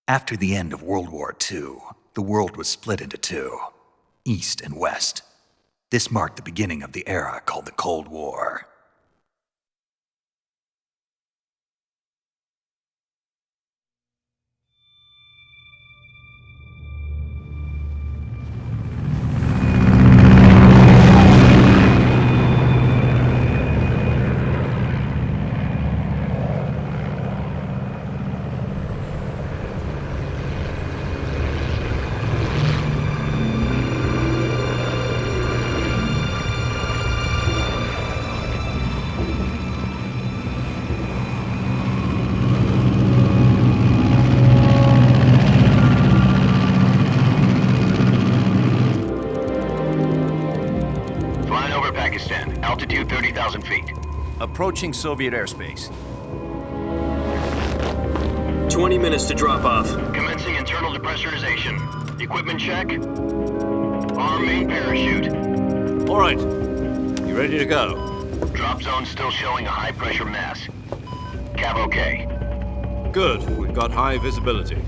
After the end of World War II, the world was split into two, East and West. This marked the beginning of the era called the Cold War. Altitude 30,000 feet. Approaching Soviet airspace. 20 minutes to drop off. Commencing internal depressurization. Equipment check. Arm main parachute. All right. You ready to go? Drop zone still showing a high pressure mass. Cav okay. Good. We've got high visibility.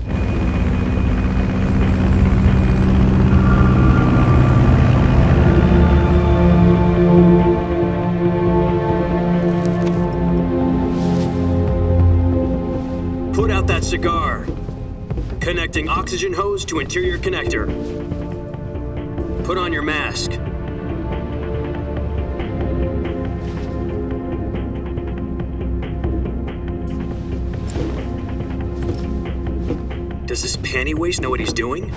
Put out that cigar. Connecting oxygen hose to interior connector. Put on your mask. Does this panty waste know what he's doing?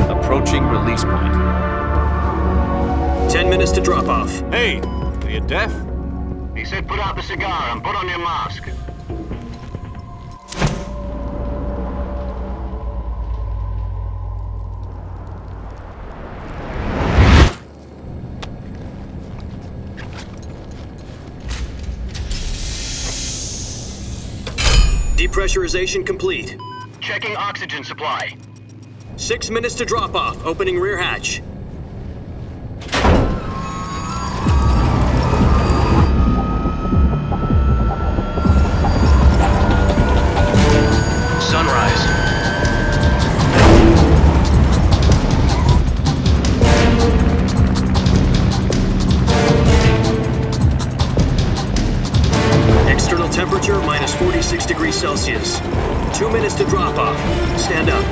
Approaching release point. 10 minutes to drop off. Hey, are you deaf? He said put out the cigar and put on your mask. Depressurization complete. Checking oxygen supply. 6 minutes to drop off. Opening rear hatch. Sunrise. External temperature minus 46 degrees Celsius. 2 minutes to drop off. Stand up.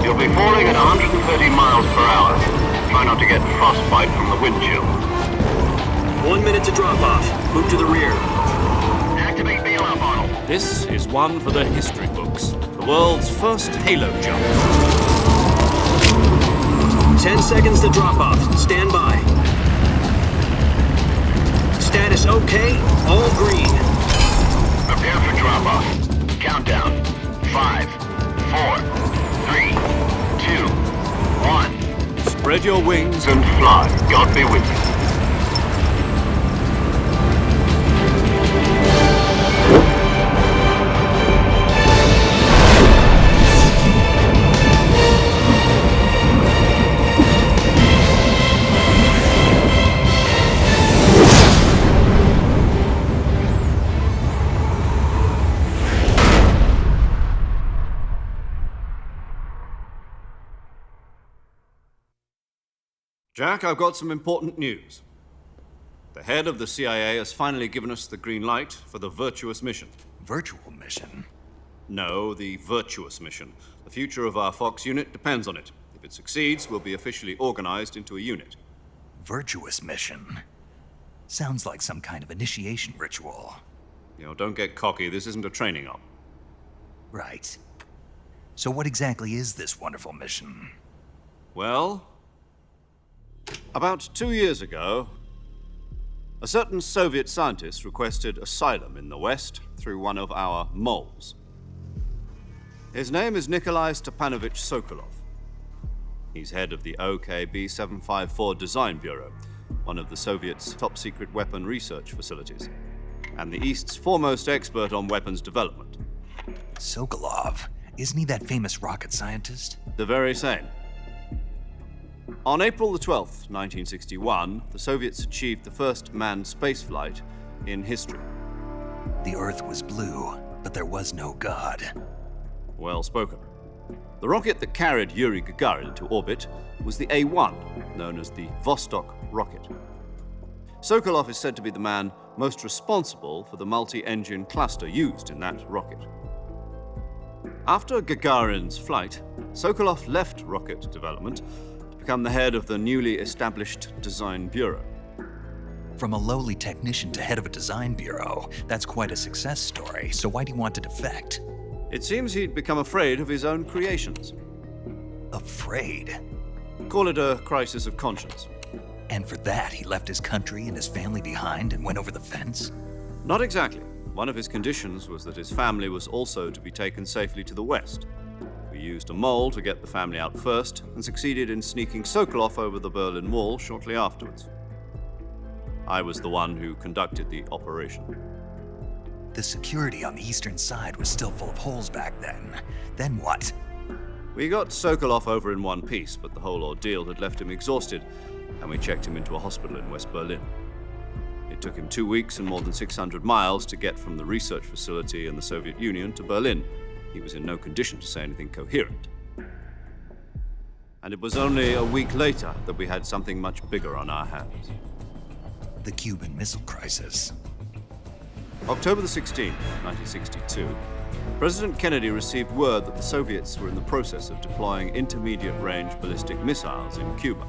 You'll be falling at 130 miles per hour. Try not to get frostbite from the wind chill. 1 minute to drop off. Move to the rear. Activate bailout model. This is one for the history books. The world's first halo jump. 10 seconds to drop off. Stand by. Status okay. All green. Prepare for drop off. Countdown. 5, 4, 3, 2, 1. Spread your wings And fly. God be with you. Jack, I've got some important news. The head of the CIA has finally given us the green light for the virtuous mission. Virtual mission? No, the virtuous mission. The future of our Fox unit depends on it. If it succeeds, we'll be officially organized into a unit. Virtuous mission? Sounds like some kind of initiation ritual. You know, don't get cocky. This isn't a training op. Right. So what exactly is this wonderful mission? Well, about 2 years ago, a certain Soviet scientist requested asylum in the West through one of our moles. His name is Nikolai Stepanovich Sokolov. He's head of the OKB 754 Design Bureau, one of the Soviets' top-secret weapon research facilities, and the East's foremost expert on weapons development. Sokolov? Isn't he that famous rocket scientist? The very same. On April the 12th, 1961, the Soviets achieved the first manned spaceflight in history. The Earth was blue, but there was no God. Well spoken. The rocket that carried Yuri Gagarin into orbit was the A-1, known as the Vostok rocket. Sokolov is said to be the man most responsible for the multi-engine cluster used in that rocket. After Gagarin's flight, Sokolov left rocket development to become the head of the newly established Design Bureau. From a lowly technician to head of a design bureau, that's quite a success story, so why do you want to defect? It seems he'd become afraid of his own creations. Afraid? Call it a crisis of conscience. And for that, he left his country and his family behind and went over the fence? Not exactly. One of his conditions was that his family was also to be taken safely to the west. We used a mole to get the family out first and succeeded in sneaking Sokolov over the Berlin Wall shortly afterwards. I was the one who conducted the operation. The security on the eastern side was still full of holes back then. Then what? We got Sokolov over in one piece, but the whole ordeal had left him exhausted, and we checked him into a hospital in West Berlin. It took him 2 weeks and more than 600 miles to get from the research facility in the Soviet Union to Berlin. He was in no condition to say anything coherent. And it was only a week later that we had something much bigger on our hands. The Cuban Missile Crisis. October the 16th, 1962, President Kennedy received word that the Soviets were in the process of deploying intermediate-range ballistic missiles in Cuba.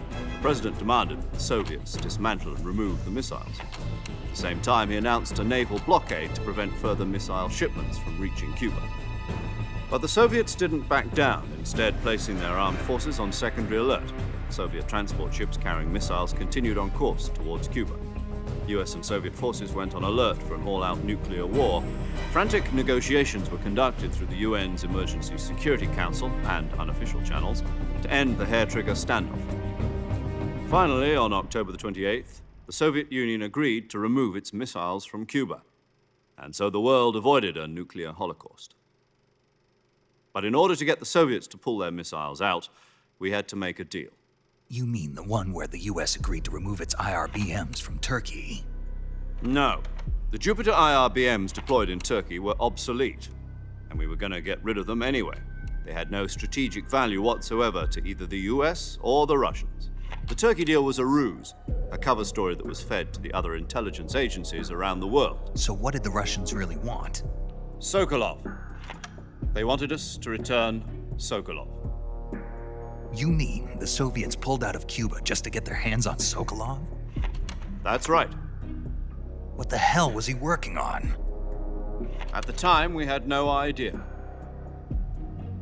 The President demanded that the Soviets dismantle and remove the missiles. At the same time, he announced a naval blockade to prevent further missile shipments from reaching Cuba. But the Soviets didn't back down, instead placing their armed forces on secondary alert. Soviet transport ships carrying missiles continued on course towards Cuba. US and Soviet forces went on alert for an all-out nuclear war. Frantic negotiations were conducted through the UN's Emergency Security Council and unofficial channels to end the hair-trigger standoff. Finally, on October the 28th, the Soviet Union agreed to remove its missiles from Cuba. And so the world avoided a nuclear holocaust. But in order to get the Soviets to pull their missiles out, we had to make a deal. You mean the one where the US agreed to remove its IRBMs from Turkey? No. The Jupiter IRBMs deployed in Turkey were obsolete, and we were going to get rid of them anyway. They had no strategic value whatsoever to either the US or the Russians. The Turkey deal was a ruse, a cover story that was fed to the other intelligence agencies around the world. So what did the Russians really want? Sokolov. They wanted us to return Sokolov. You mean the Soviets pulled out of Cuba just to get their hands on Sokolov? That's right. What the hell was he working on? At the time, we had no idea.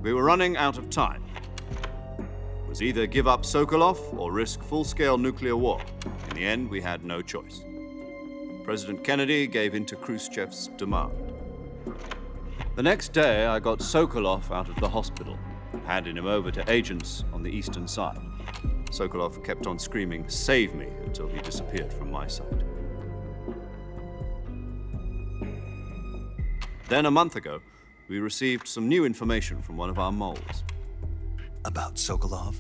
We were running out of time. It was either give up Sokolov or risk full-scale nuclear war. In the end, we had no choice. President Kennedy gave in to Khrushchev's demand. The next day, I got Sokolov out of the hospital, handing him over to agents on the eastern side. Sokolov kept on screaming, "Save me," until he disappeared from my sight. Then a month ago, we received some new information from one of our moles. About Sokolov?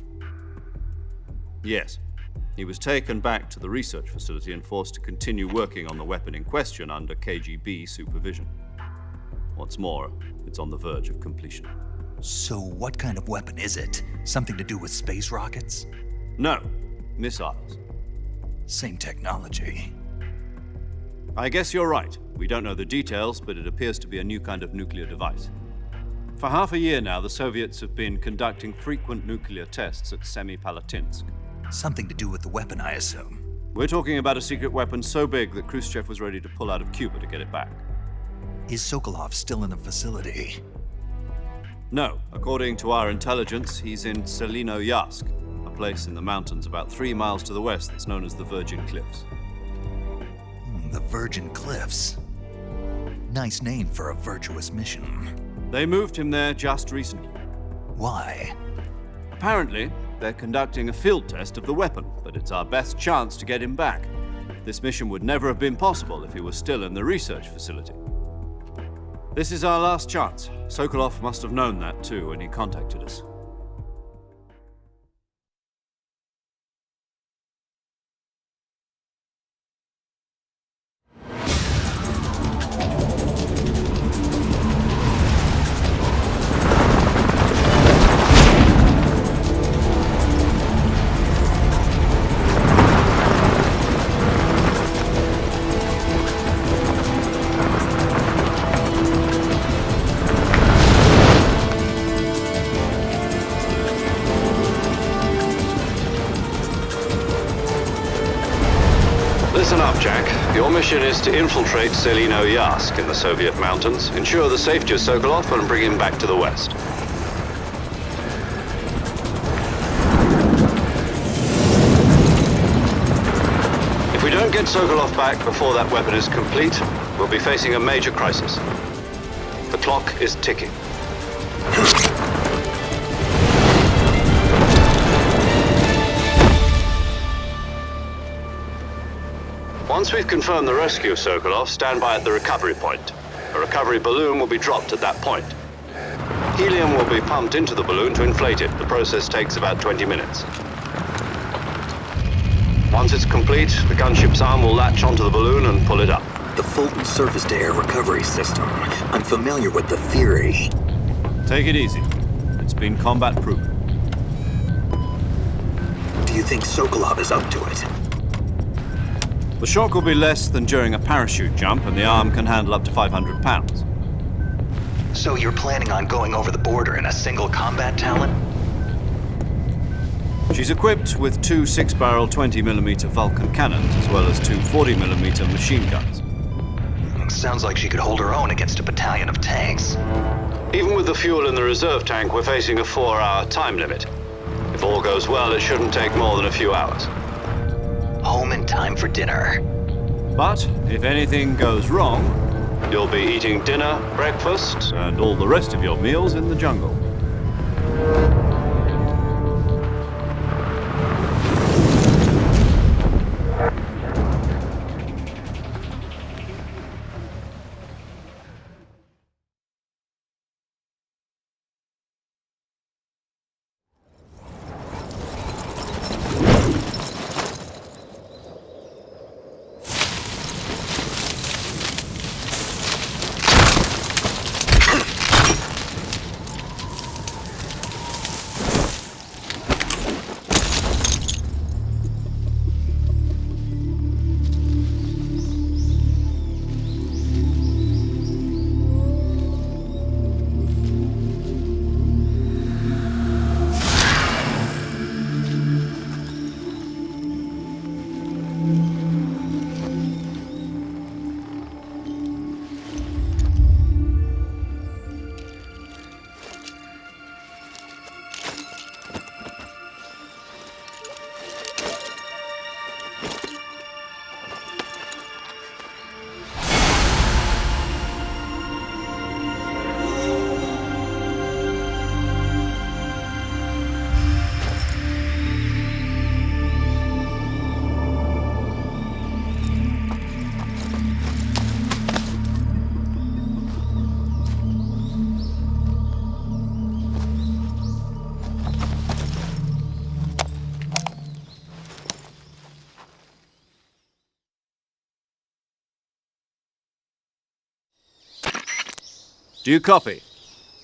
Yes. He was taken back to the research facility and forced to continue working on the weapon in question under KGB supervision. What's more, it's on the verge of completion. So what kind of weapon is it? Something to do with space rockets? No, missiles. Same technology. I guess you're right. We don't know the details, but it appears to be a new kind of nuclear device. For half a year now, the Soviets have been conducting frequent nuclear tests at Semipalatinsk. Something to do with the weapon, I assume. We're talking about a secret weapon so big that Khrushchev was ready to pull out of Cuba to get it back. Is Sokolov still in the facility? No. According to our intelligence, he's in Selino-Yarsk, a place in the mountains about 3 miles to the west that's known as the Virgin Cliffs. The Virgin Cliffs. Nice name for a virtuous mission. They moved him there just recently. Why? Apparently, they're conducting a field test of the weapon, but it's our best chance to get him back. This mission would never have been possible if he was still in the research facility. This is our last chance. Sokolov must have known that too when he contacted us. Listen up, Jack. Your mission is to infiltrate Selino-Yask in the Soviet mountains, ensure the safety of Sokolov, and bring him back to the West. If we don't get Sokolov back before that weapon is complete, we'll be facing a major crisis. The clock is ticking. Once we've confirmed the rescue of Sokolov, stand by at the recovery point. A recovery balloon will be dropped at that point. Helium will be pumped into the balloon to inflate it. The process takes about 20 minutes. Once it's complete, the gunship's arm will latch onto the balloon and pull it up. The Fulton surface-to-air recovery system. I'm familiar with the theory. Take it easy. It's been combat-proven. Do you think Sokolov is up to it? The shock will be less than during a parachute jump, and the arm can handle up to 500 pounds. So you're planning on going over the border in a single combat Talon? She's equipped with two 6-barrel 20mm Vulcan cannons, as well as two 40mm machine guns. Sounds like she could hold her own against a battalion of tanks. Even with the fuel in the reserve tank, we're facing a 4-hour time limit. If all goes well, it shouldn't take more than a few hours. Home in time for dinner. But if anything goes wrong, you'll be eating dinner, breakfast, and all the rest of your meals in the jungle. Do you copy?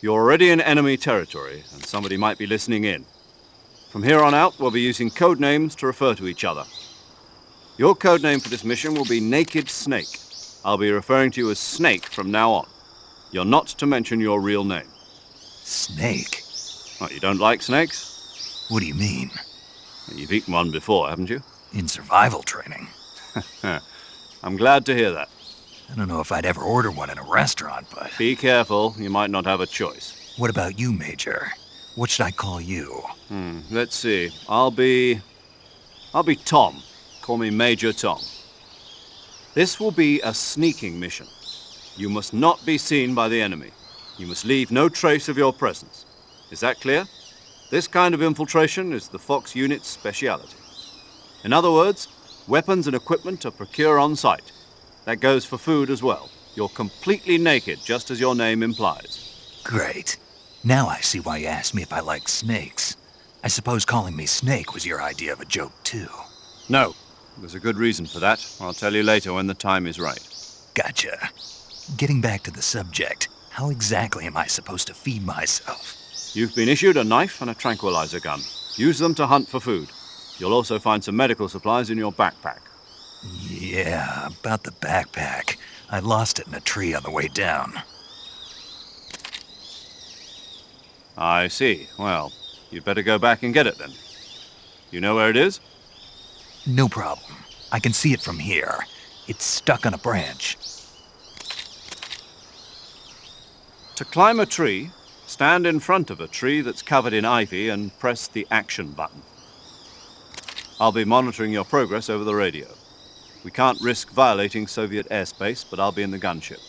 You're already in enemy territory, and somebody might be listening in. From here on out, we'll be using code names to refer to each other. Your code name for this mission will be Naked Snake. I'll be referring to you as Snake from now on. You're not to mention your real name. Snake? What, you don't like snakes? What do you mean? You've eaten one before, haven't you? In survival training. I'm glad to hear that. I don't know if I'd ever order one in a restaurant, but... Be careful, you might not have a choice. What about you, Major? What should I call you? Let's see. I'll be Tom. Call me Major Tom. This will be a sneaking mission. You must not be seen by the enemy. You must leave no trace of your presence. Is that clear? This kind of infiltration is the Fox unit's speciality. In other words, weapons and equipment are procured on site. That goes for food as well. You're completely naked, just as your name implies. Great. Now I see why you asked me if I like snakes. I suppose calling me Snake was your idea of a joke, too. No. There's a good reason for that. I'll tell you later when the time is right. Gotcha. Getting back to the subject, how exactly am I supposed to feed myself? You've been issued a knife and a tranquilizer gun. Use them to hunt for food. You'll also find some medical supplies in your backpack. Yeah, about the backpack. I lost it in a tree on the way down. I see. Well, you'd better go back and get it then. You know where it is? No problem. I can see it from here. It's stuck on a branch. To climb a tree, stand in front of a tree that's covered in ivy and press the action button. I'll be monitoring your progress over the radio. We can't risk violating Soviet airspace, but I'll be in the gunship.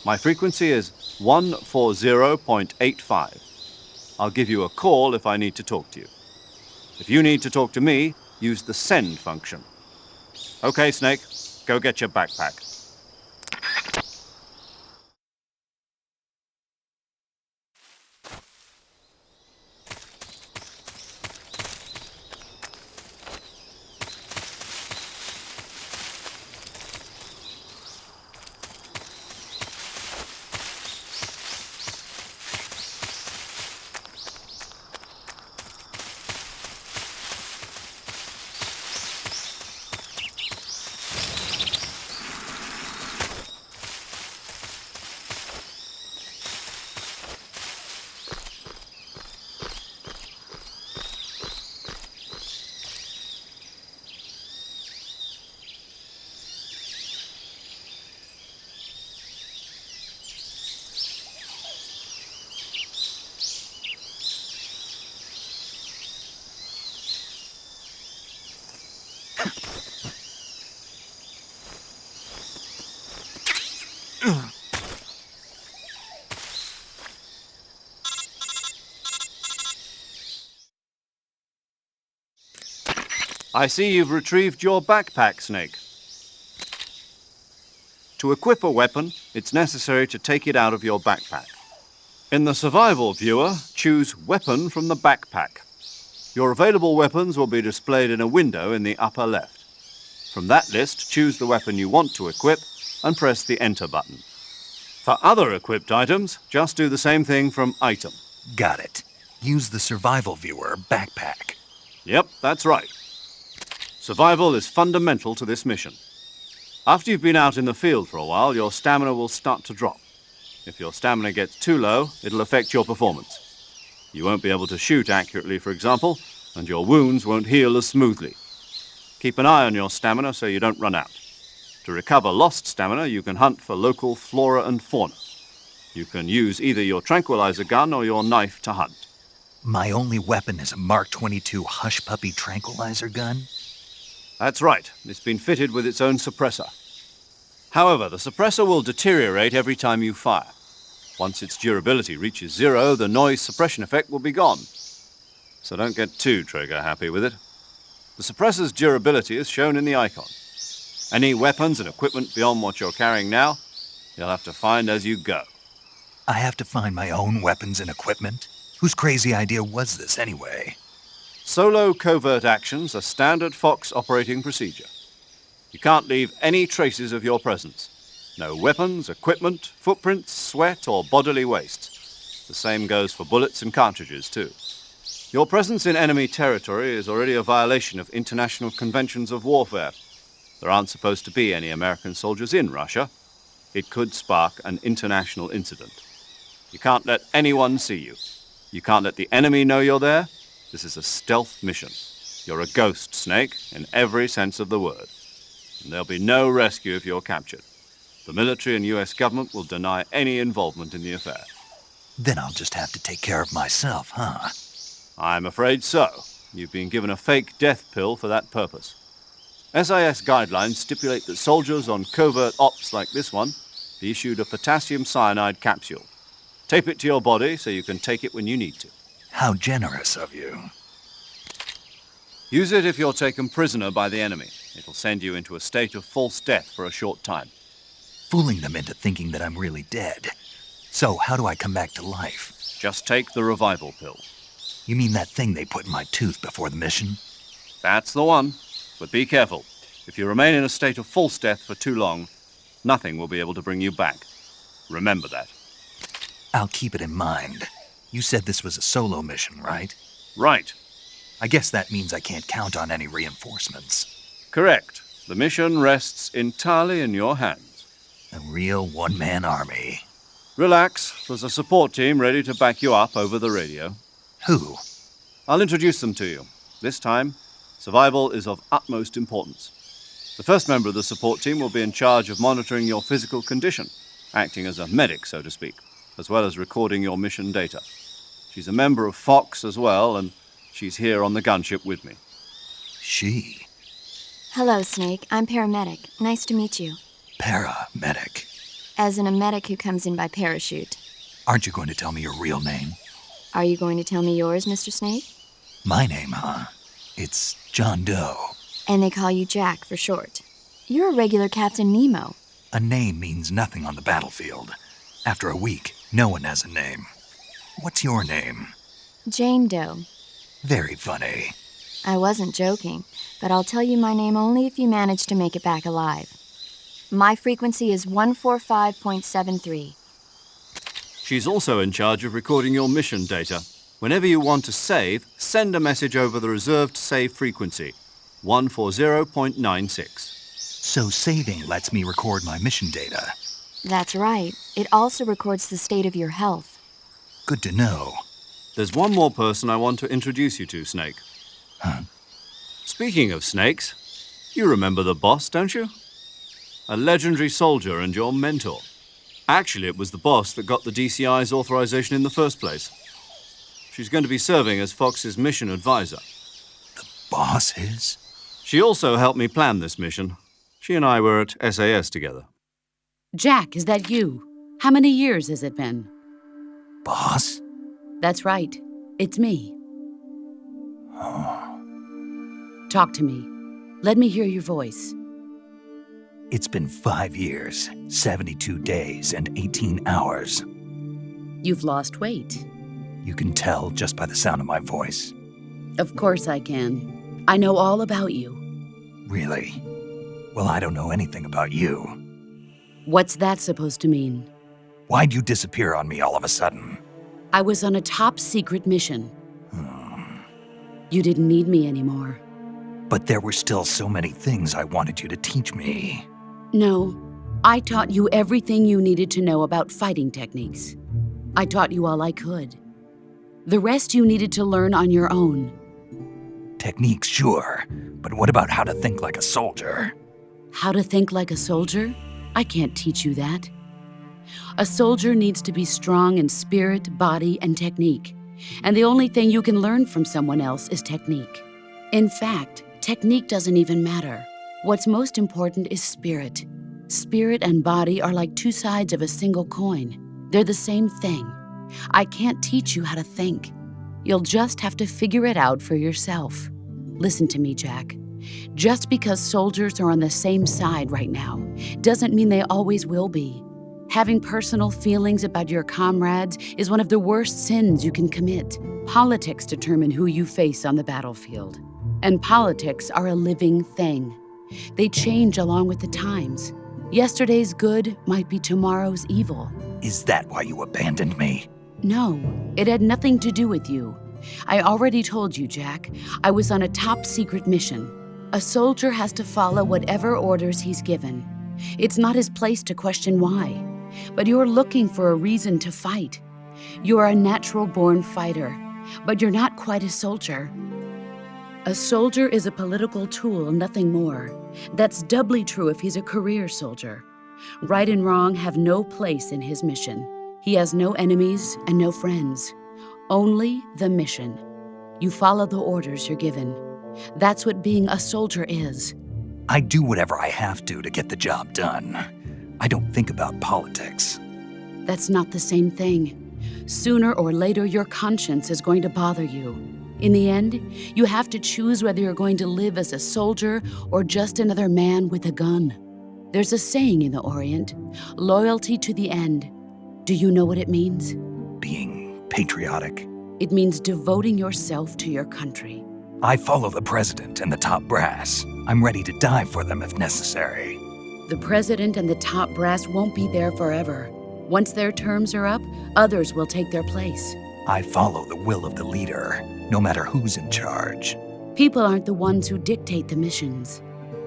My frequency is 140.85. I'll give you a call if I need to talk to you. If you need to talk to me, use the send function. Okay, Snake, go get your backpack. I see you've retrieved your backpack, Snake. To equip a weapon, it's necessary to take it out of your backpack. In the survival viewer, choose Weapon from the backpack. Your available weapons will be displayed in a window in the upper left. From that list, choose the weapon you want to equip and press the Enter button. For other equipped items, just do the same thing from Item. Got it. Use the survival viewer backpack. Yep, that's right. Survival is fundamental to this mission. After you've been out in the field for a while, your stamina will start to drop. If your stamina gets too low, it'll affect your performance. You won't be able to shoot accurately, for example, and your wounds won't heal as smoothly. Keep an eye on your stamina so you don't run out. To recover lost stamina, you can hunt for local flora and fauna. You can use either your tranquilizer gun or your knife to hunt. My only weapon is a Mark 22 Hush Puppy tranquilizer gun? That's right. It's been fitted with its own suppressor. However, the suppressor will deteriorate every time you fire. Once its durability reaches 0, the noise suppression effect will be gone. So don't get too trigger-happy with it. The suppressor's durability is shown in the icon. Any weapons and equipment beyond what you're carrying now, you'll have to find as you go. I have to find my own weapons and equipment? Whose crazy idea was this anyway? Solo covert actions are standard Fox operating procedure. You can't leave any traces of your presence. No weapons, equipment, footprints, sweat, or bodily waste. The same goes for bullets and cartridges, too. Your presence in enemy territory is already a violation of international conventions of warfare. There aren't supposed to be any American soldiers in Russia. It could spark an international incident. You can't let anyone see you. You can't let the enemy know you're there. This is a stealth mission. You're a ghost, Snake, in every sense of the word. And there'll be no rescue if you're captured. The military and US government will deny any involvement in the affair. Then I'll just have to take care of myself, huh? I'm afraid so. You've been given a fake death pill for that purpose. SIS guidelines stipulate that soldiers on covert ops like this one be issued a potassium cyanide capsule. Tape it to your body so you can take it when you need to. How generous of you. Use it if you're taken prisoner by the enemy. It'll send you into a state of false death for a short time. Fooling them into thinking that I'm really dead. So how do I come back to life? Just take the revival pill. You mean that thing they put in my tooth before the mission? That's the one. But be careful. If you remain in a state of false death for too long, nothing will be able to bring you back. Remember that. I'll keep it in mind. You said this was a solo mission, right? Right. I guess that means I can't count on any reinforcements. Correct. The mission rests entirely in your hands. A real one-man army. Relax. There's a support team ready to back you up over the radio. Who? I'll introduce them to you. This time, survival is of utmost importance. The first member of the support team will be in charge of monitoring your physical condition, acting as a medic, so to speak, as well as recording your mission data. She's a member of Fox as well, and she's here on the gunship with me. She? Hello, Snake. I'm paramedic. Nice to meet you. Paramedic. As in a medic who comes in by parachute. Aren't you going to tell me your real name? Are you going to tell me yours, Mr. Snake? My name, huh? It's John Doe. And they call you Jack for short. You're a regular Captain Nemo. A name means nothing on the battlefield. After a week, no one has a name. What's your name? Jane Doe. Very funny. I wasn't joking, but I'll tell you my name only if you manage to make it back alive. My frequency is 145.73. She's also in charge of recording your mission data. Whenever you want to save, send a message over the reserved save frequency, 140.96. So saving lets me record my mission data. That's right. It also records the state of your health. Good to know. There's one more person I want to introduce you to, Snake. Huh? Speaking of snakes, you remember the boss, don't you? A legendary soldier and your mentor. Actually, it was the boss that got the DCI's authorization in the first place. She's going to be serving as Fox's mission advisor. The boss is? She also helped me plan this mission. She and I were at SAS together. Jack, is that you? How many years has it been? Boss? That's right. It's me. Oh. Talk to me. Let me hear your voice. It's been 5 years, 72 days, and 18 hours. You've lost weight. You can tell just by the sound of my voice. Of course I can. I know all about you. Really? Well, I don't know anything about you. What's that supposed to mean? Why'd you disappear on me all of a sudden? I was on a top-secret mission. You didn't need me anymore. But there were still so many things I wanted you to teach me. No, I taught you everything you needed to know about fighting techniques. I taught you all I could. The rest you needed to learn on your own. Techniques, sure. But what about how to think like a soldier? How to think like a soldier? I can't teach you that. A soldier needs to be strong in spirit, body, and technique. And the only thing you can learn from someone else is technique. In fact, technique doesn't even matter. What's most important is spirit. Spirit and body are like two sides of a single coin. They're the same thing. I can't teach you how to think. You'll just have to figure it out for yourself. Listen to me, Jack. Just because soldiers are on the same side right now doesn't mean they always will be. Having personal feelings about your comrades is one of the worst sins you can commit. Politics determine who you face on the battlefield. And politics are a living thing. They change along with the times. Yesterday's good might be tomorrow's evil. Is that why you abandoned me? No, it had nothing to do with you. I already told you, Jack. I was on a top-secret mission. A soldier has to follow whatever orders he's given. It's not his place to question why. But you're looking for a reason to fight. You're a natural-born fighter, but you're not quite a soldier. A soldier is a political tool, nothing more. That's doubly true if he's a career soldier. Right and wrong have no place in his mission. He has no enemies and no friends. Only the mission. You follow the orders you're given. That's what being a soldier is. I do whatever I have to get the job done. I don't think about politics. That's not the same thing. Sooner or later, your conscience is going to bother you. In the end, you have to choose whether you're going to live as a soldier or just another man with a gun. There's a saying in the Orient, loyalty to the end. Do you know what it means? Being patriotic. It means devoting yourself to your country. I follow the president and the top brass. I'm ready to die for them if necessary. The president and the top brass won't be there forever. Once their terms are up, others will take their place. I follow the will of the leader, no matter who's in charge. People aren't the ones who dictate the missions.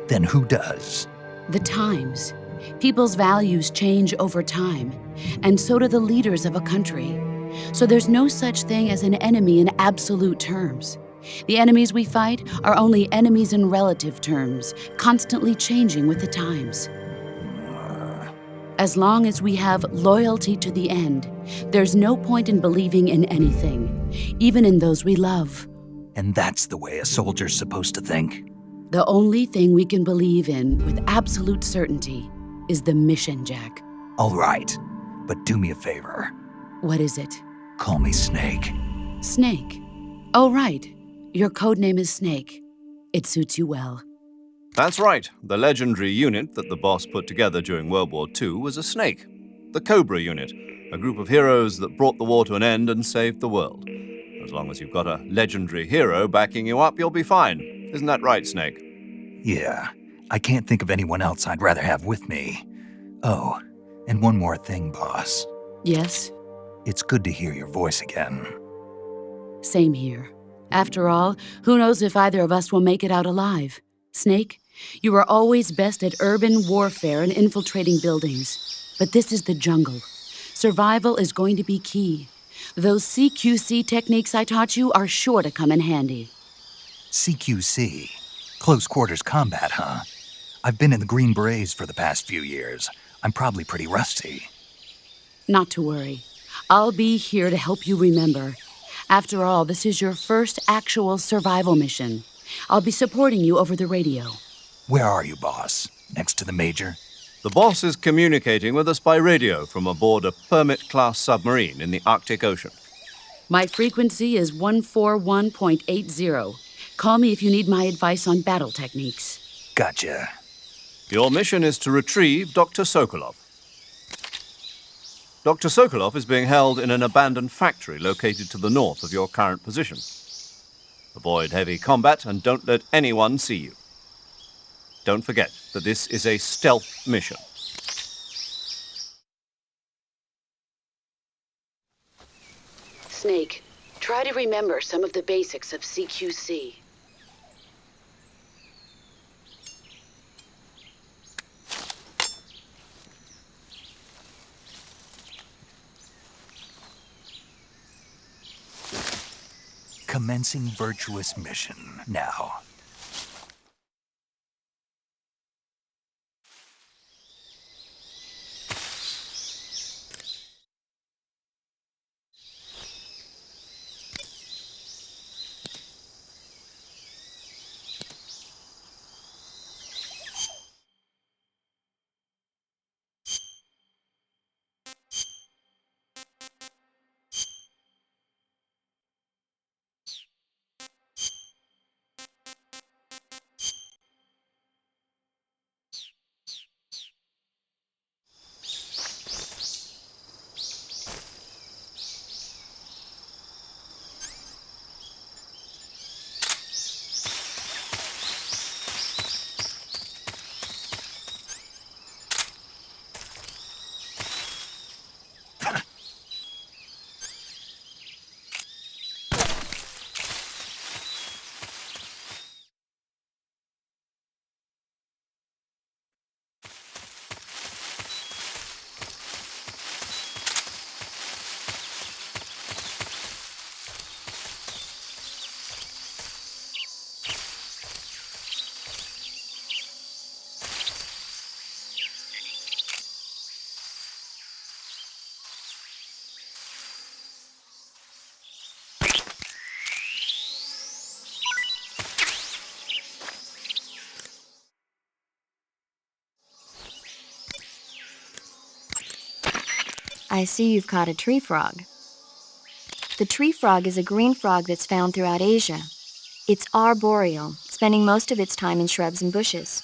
Then who does? The times. People's values change over time, and so do the leaders of a country. So there's no such thing as an enemy in absolute terms. The enemies we fight are only enemies in relative terms, constantly changing with the times. As long as we have loyalty to the end, there's no point in believing in anything, even in those we love. And that's the way a soldier's supposed to think? The only thing we can believe in with absolute certainty is the mission, Jack. All right, but do me a favor. What is it? Call me Snake. Snake. Oh, right. Your code name is Snake. It suits you well. That's right. The legendary unit that the boss put together during World War II was a snake. The Cobra unit, a group of heroes that brought the war to an end and saved the world. As long as you've got a legendary hero backing you up, you'll be fine. Isn't that right, Snake? Yeah, I can't think of anyone else I'd rather have with me. Oh, and one more thing, boss. Yes? It's good to hear your voice again. Same here. After all, who knows if either of us will make it out alive? Snake, you are always best at urban warfare and infiltrating buildings. But this is the jungle. Survival is going to be key. Those CQC techniques I taught you are sure to come in handy. CQC? Close quarters combat, huh? I've been in the Green Berets for the past few years. I'm probably pretty rusty. Not to worry. I'll be here to help you remember. After all, this is your first actual survival mission. I'll be supporting you over the radio. Where are you, boss? Next to the Major? The boss is communicating with us by radio from aboard a Permit-class submarine in the Arctic Ocean. My frequency is 141.80. Call me if you need my advice on battle techniques. Gotcha. Your mission is to retrieve Dr. Sokolov. Dr. Sokolov is being held in an abandoned factory located to the north of your current position. Avoid heavy combat and don't let anyone see you. Don't forget that this is a stealth mission. Snake, try to remember some of the basics of CQC. Commencing virtuous mission now. I see you've caught a tree frog. The tree frog is a green frog that's found throughout Asia. It's arboreal, spending most of its time in shrubs and bushes.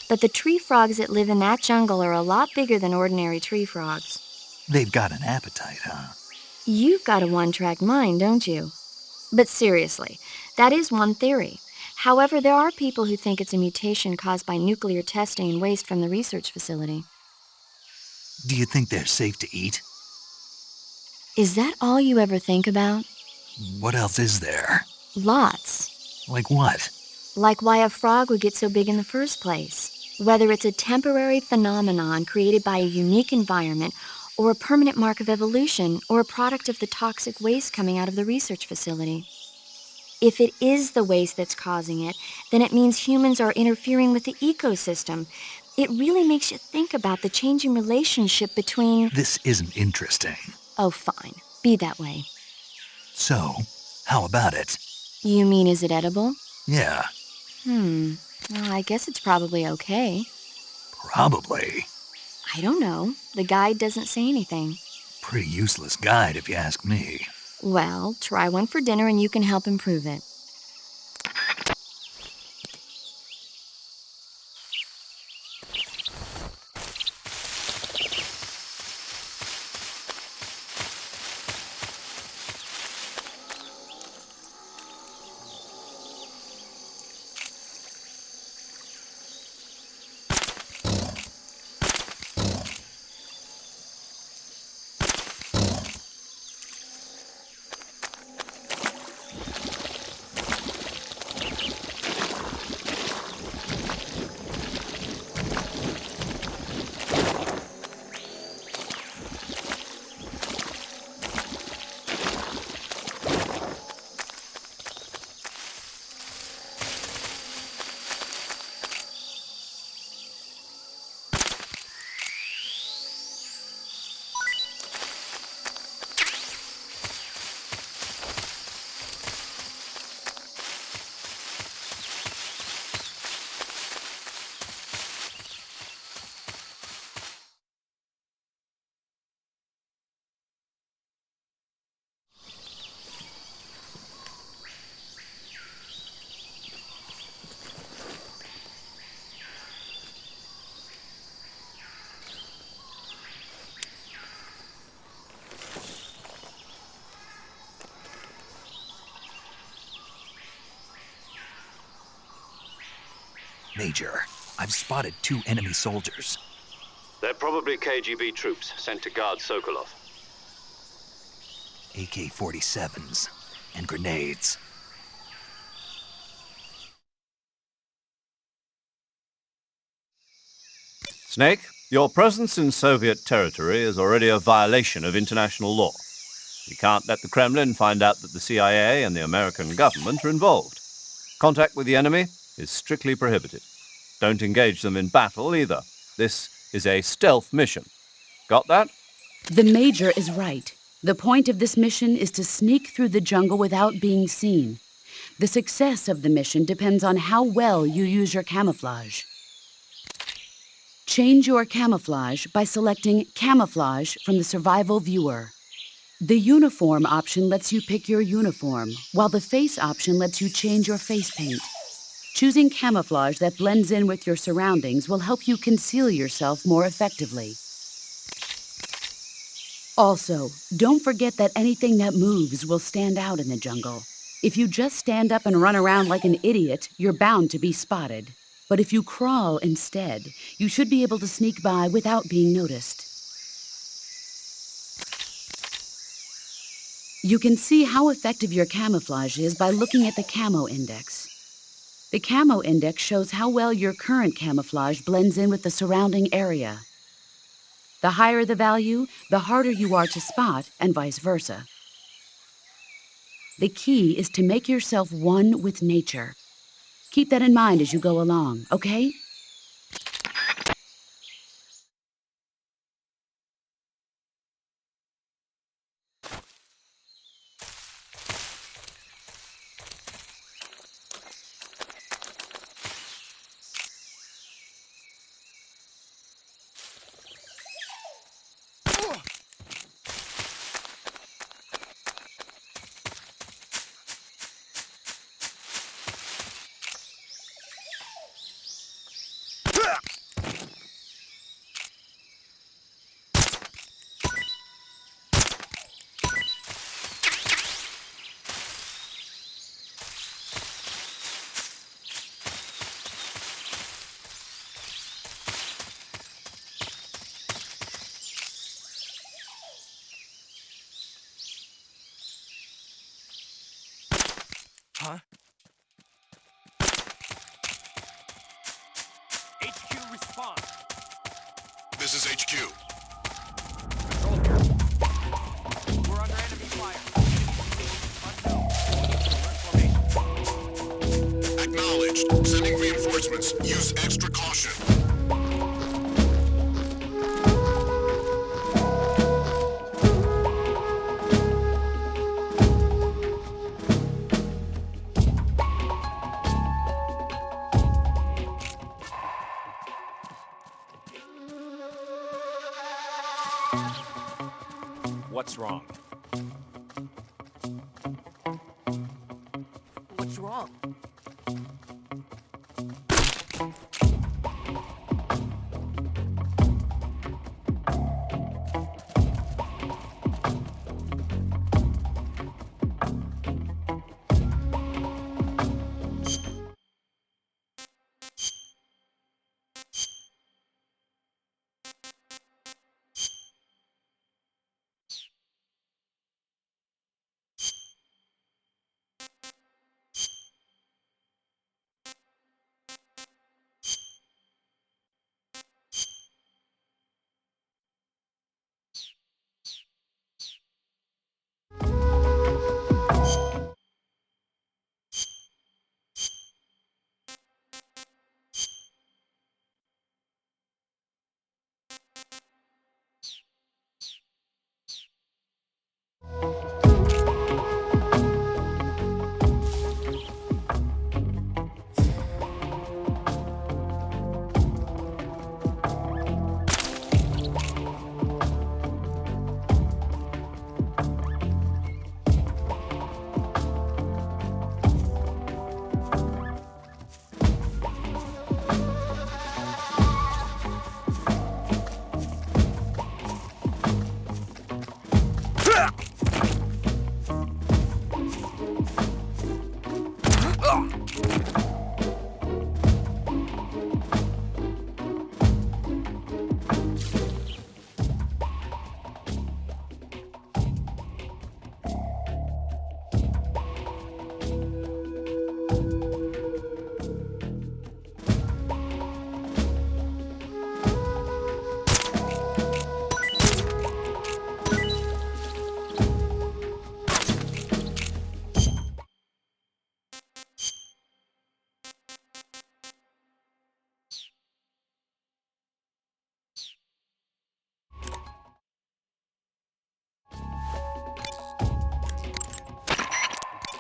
But the tree frogs that live in that jungle are a lot bigger than ordinary tree frogs. They've got an appetite, huh? You've got a one-track mind, don't you? But seriously, that is one theory. However, there are people who think it's a mutation caused by nuclear testing and waste from the research facility. Do you think they're safe to eat? Is that all you ever think about? What else is there? Lots. Like what? Like why a frog would get so big in the first place. Whether it's a temporary phenomenon created by a unique environment, or a permanent mark of evolution, or a product of the toxic waste coming out of the research facility. If it is the waste that's causing it, then it means humans are interfering with the ecosystem. It really makes you think about the changing relationship between... This isn't interesting. Oh, fine. Be that way. So, how about it? You mean, is it edible? Yeah, Well, I guess it's probably okay. probably. I don't know. The guide doesn't say anything. Pretty useless guide if you ask me. Well, try one for dinner and you can help improve it. Major, I've spotted 2 enemy soldiers. They're probably KGB troops sent to guard Sokolov. AK-47s and grenades. Snake, your presence in Soviet territory is already a violation of international law. You can't let the Kremlin find out that the CIA and the American government are involved. Contact with the enemy is strictly prohibited. Don't engage them in battle either. This is a stealth mission. Got that? The Major is right. The point of this mission is to sneak through the jungle without being seen. The success of the mission depends on how well you use your camouflage. Change your camouflage by selecting Camouflage from the Survival Viewer. The Uniform option lets you pick your uniform, while the Face option lets you change your face paint. Choosing camouflage that blends in with your surroundings will help you conceal yourself more effectively. Also, don't forget that anything that moves will stand out in the jungle. If you just stand up and run around like an idiot, you're bound to be spotted. But if you crawl instead, you should be able to sneak by without being noticed. You can see how effective your camouflage is by looking at the Camo Index. The Camo Index shows how well your current camouflage blends in with the surrounding area. The higher the value, the harder you are to spot, and vice versa. The key is to make yourself one with nature. Keep that in mind as you go along, okay? Huh? HQ respond. This is HQ. Control here. We're under enemy fire. Unknown. Alert formation. approached. Sending reinforcements. Use extra caution. What's wrong? What's wrong?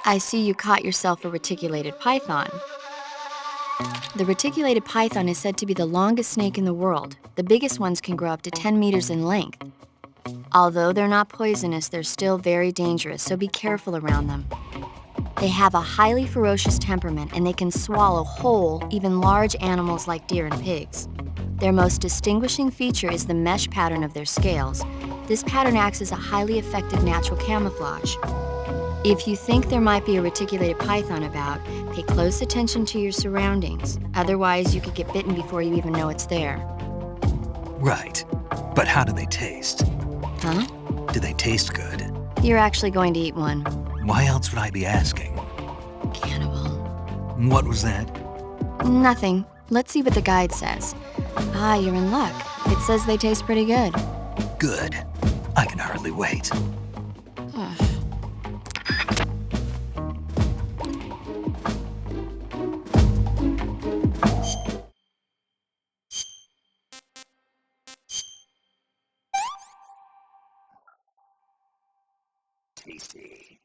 I see you caught yourself a reticulated python. The reticulated python is said to be the longest snake in the world. The biggest ones can grow up to 10 meters in length. Although they're not poisonous, they're still very dangerous, so be careful around them. They have a highly ferocious temperament and they can swallow whole, even large animals like deer and pigs. Their most distinguishing feature is the mesh pattern of their scales. This pattern acts as a highly effective natural camouflage. If you think there might be a reticulated python about, pay close attention to your surroundings. Otherwise, you could get bitten before you even know it's there. Right. But how do they taste? Huh? Do they taste good? You're actually going to eat one. Why else would I be asking? Cannibal. What was that? Nothing. Let's see what the guide says. Ah, you're in luck. It says they taste pretty good. Good. I can hardly wait. Tasty.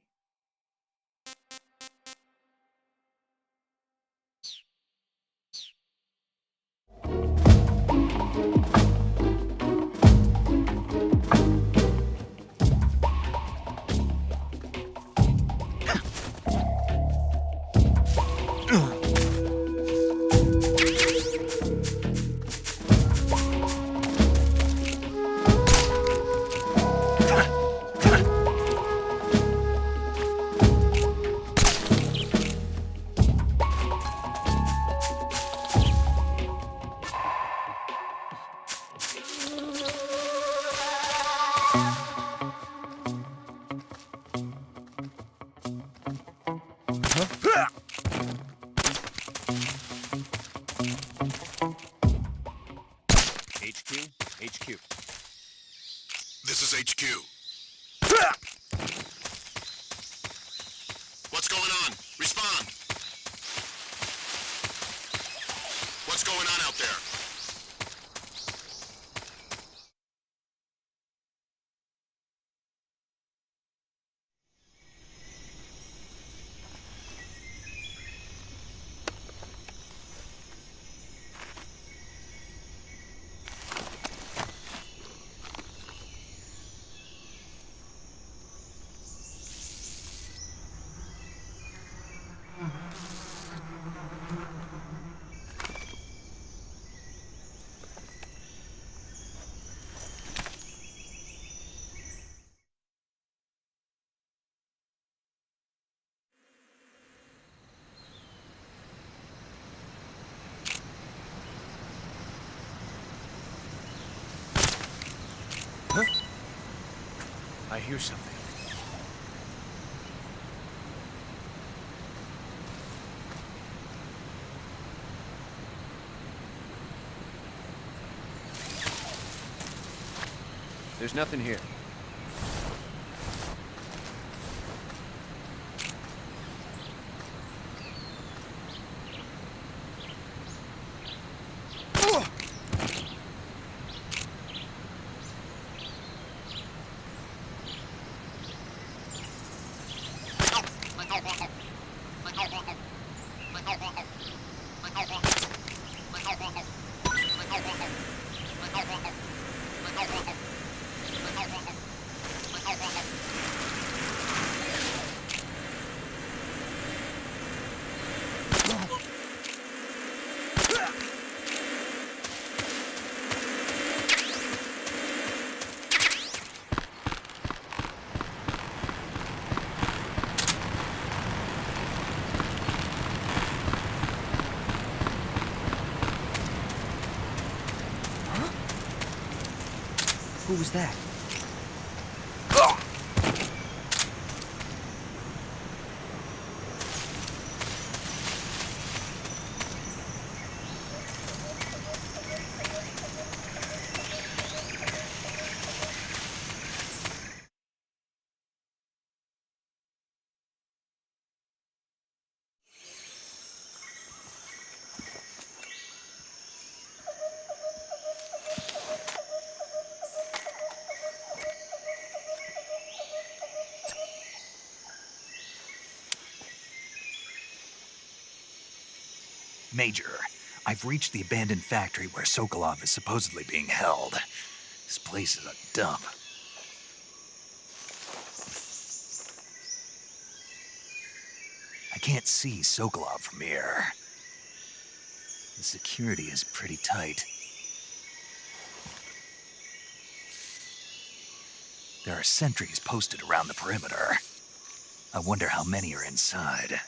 HQ. This is HQ. What's going on? Respond. hear something. There's nothing here. Who was that? Major, I've reached the abandoned factory where Sokolov is supposedly being held. This place is a dump. I can't see Sokolov from here. The security is pretty tight. There are sentries posted around the perimeter. I wonder how many are inside.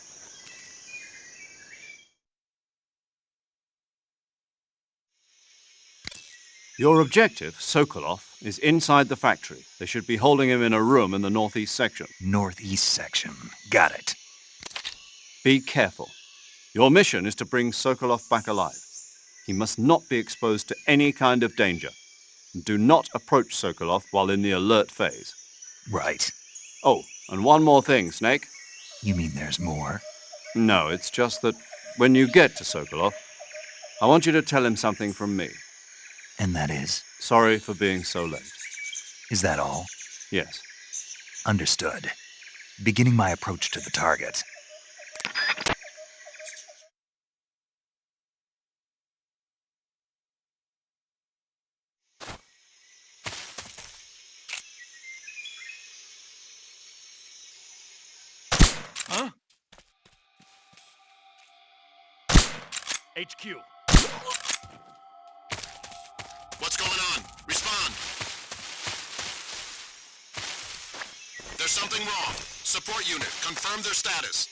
Your objective, Sokolov, is inside the factory. They should be holding him in a room in the northeast section. Northeast section. Got it. Be careful. Your mission is to bring Sokolov back alive. He must not be exposed to any kind of danger. And do not approach Sokolov while in the alert phase. Right. Oh, and one more thing, Snake. You mean there's more? No, it's just that when you get to Sokolov, I want you to tell him something from me. And that is? Sorry for being so late. Is that all? Yes. Understood. Beginning my approach to the target. Huh? HQ. What's going on? Respond. There's something wrong. Support unit, confirm their status.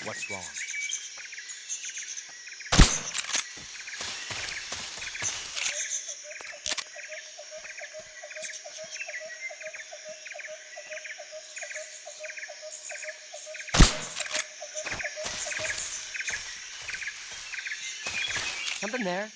What's wrong? Something there?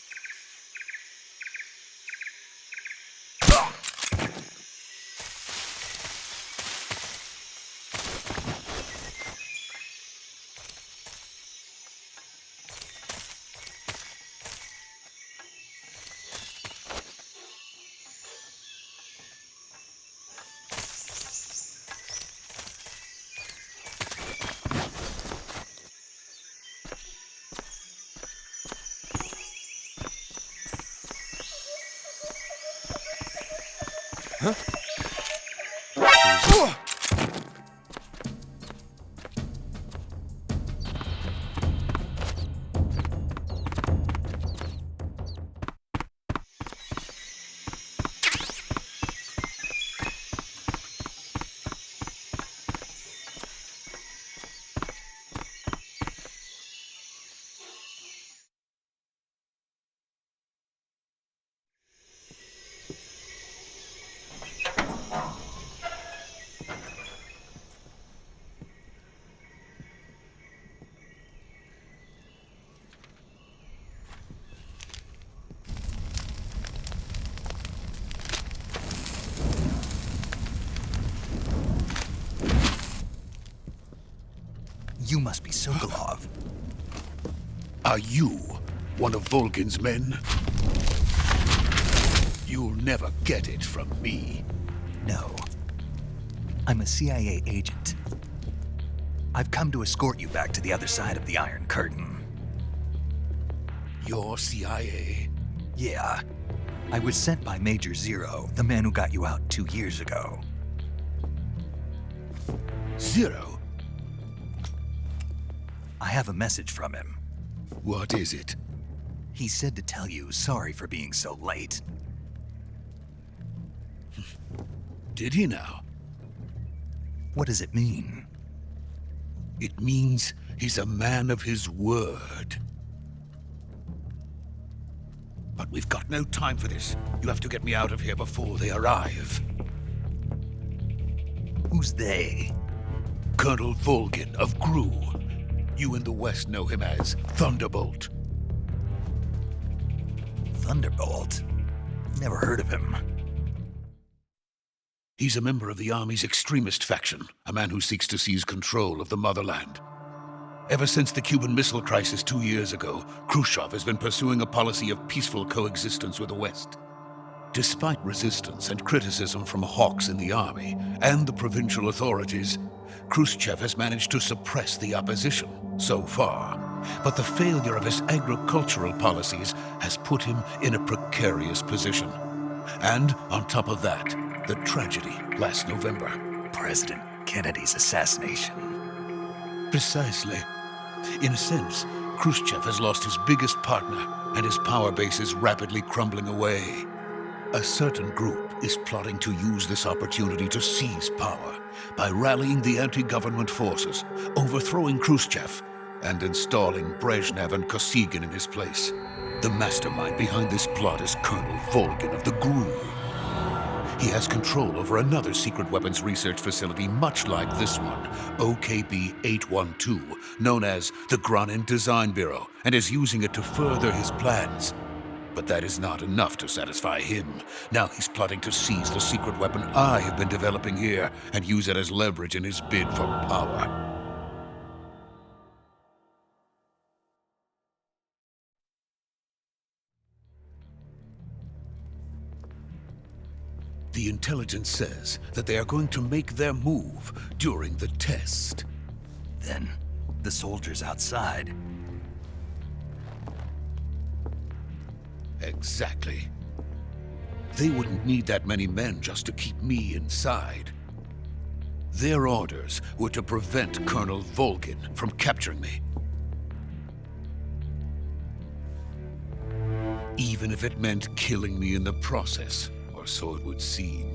You must be Sokolov. Are you one of Volgin's men? You'll never get it from me. No. I'm a CIA agent. I've come to escort you back to the other side of the Iron Curtain. You're CIA? Yeah. I was sent by Major Zero, the man who got you out 2 years ago. Zero? I have a message from him. What is it? He said to tell you sorry for being so late. Did he now? What does it mean? It means he's a man of his word. But we've got no time for this. You have to get me out of here before they arrive. Who's they? Colonel Volgin of GRU. You in the West know him as Thunderbolt. Thunderbolt? Never heard of him. He's a member of the Army's extremist faction, a man who seeks to seize control of the motherland. Ever since the Cuban Missile Crisis 2 years ago, Khrushchev has been pursuing a policy of peaceful coexistence with the West. Despite resistance and criticism from hawks in the army and the provincial authorities, Khrushchev has managed to suppress the opposition so far. But the failure of his agricultural policies has put him in a precarious position. And on top of that, the tragedy last November. President Kennedy's assassination. Precisely. In a sense, Khrushchev has lost his biggest partner, and his power base is rapidly crumbling away. A certain group is plotting to use this opportunity to seize power by rallying the anti-government forces, overthrowing Khrushchev, and installing Brezhnev and Kosygin in his place. The mastermind behind this plot is Colonel Volgin of the GRU. He has control over another secret weapons research facility much like this one, OKB-812, known as the Granin Design Bureau, and is using it to further his plans. But that is not enough to satisfy him. Now he's plotting to seize the secret weapon I have been developing here and use it as leverage in his bid for power. The intelligence says that they are going to make their move during the test. Then, the soldiers outside. Exactly. They wouldn't need that many men just to keep me inside. Their orders were to prevent Colonel Volgin from capturing me. Even if it meant killing me in the process, or so it would seem.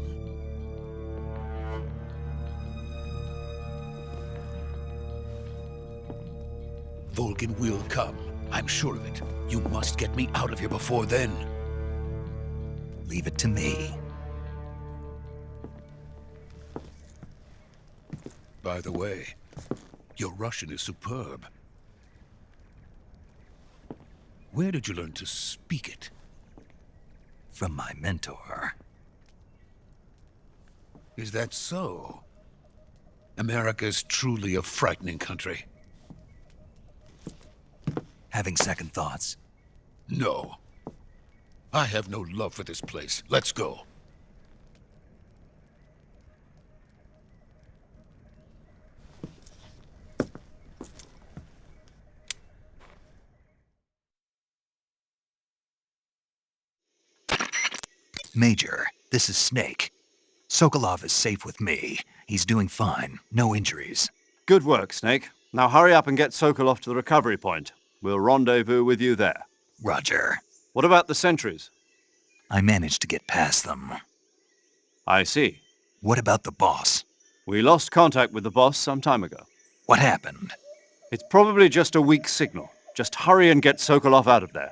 Volgin will come. I'm sure of it. You must get me out of here before then. Leave it to me. By the way, your Russian is superb. Where did you learn to speak it? From my mentor. Is that so? America is truly a frightening country. Having second thoughts? No. I have no love for this place. Let's go. Major, this is Snake. Sokolov is safe with me. He's doing fine. No injuries. Good work, Snake. Now hurry up and get Sokolov to the recovery point. We'll rendezvous with you there. Roger. What about the sentries? I managed to get past them. I see. What about the boss? We lost contact with the boss some time ago. What happened? It's probably just a weak signal. Just hurry and get Sokolov out of there.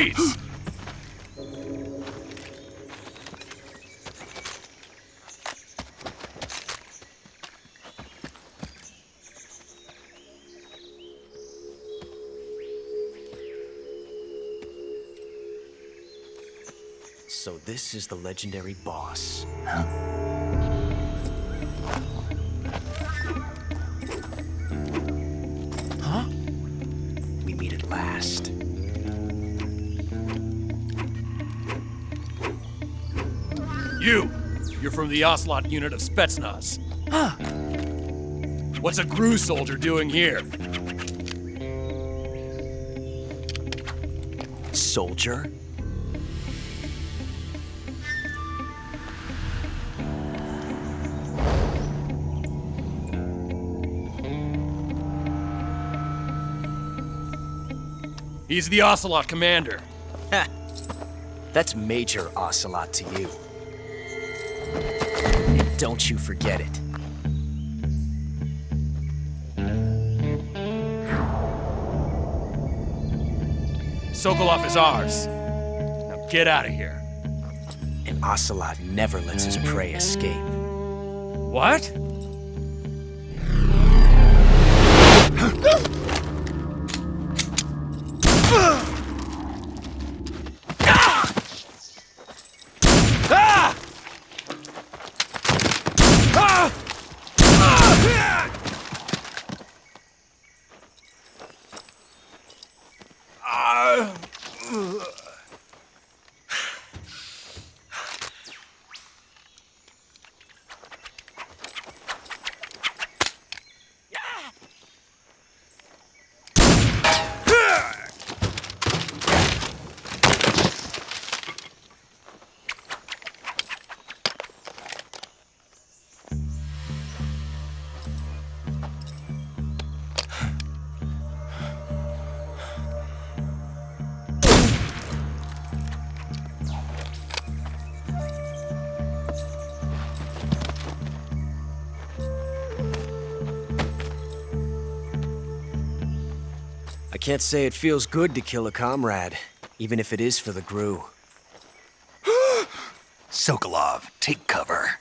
Freeze! So this is the legendary boss. Huh? We meet at last. You're from the Ocelot unit of Spetsnaz. Huh. What's a GRU soldier doing here? Soldier? He's the Ocelot commander. Ha! That's Major Ocelot to you. And don't you forget it. Sokolov is ours. Now get out of here. And Ocelot never lets his prey escape. What? I can't say it feels good to kill a comrade, even if it is for the GRU. Sokolov, take cover.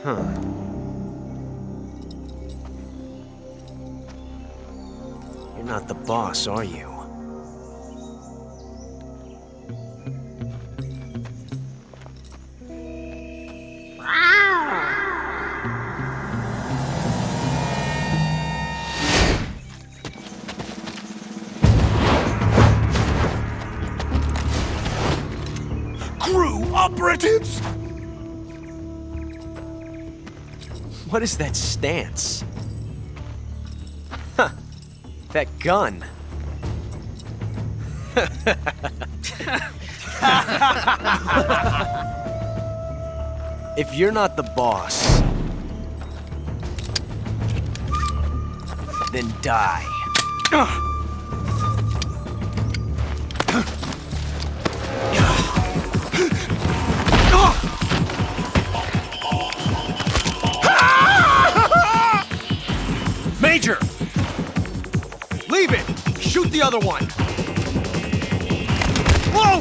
Huh. You're not the boss, are you? GRU operatives! What is that stance? Huh. That gun. If you're not the boss, then die. Major! Leave it! Shoot the other one! Whoa!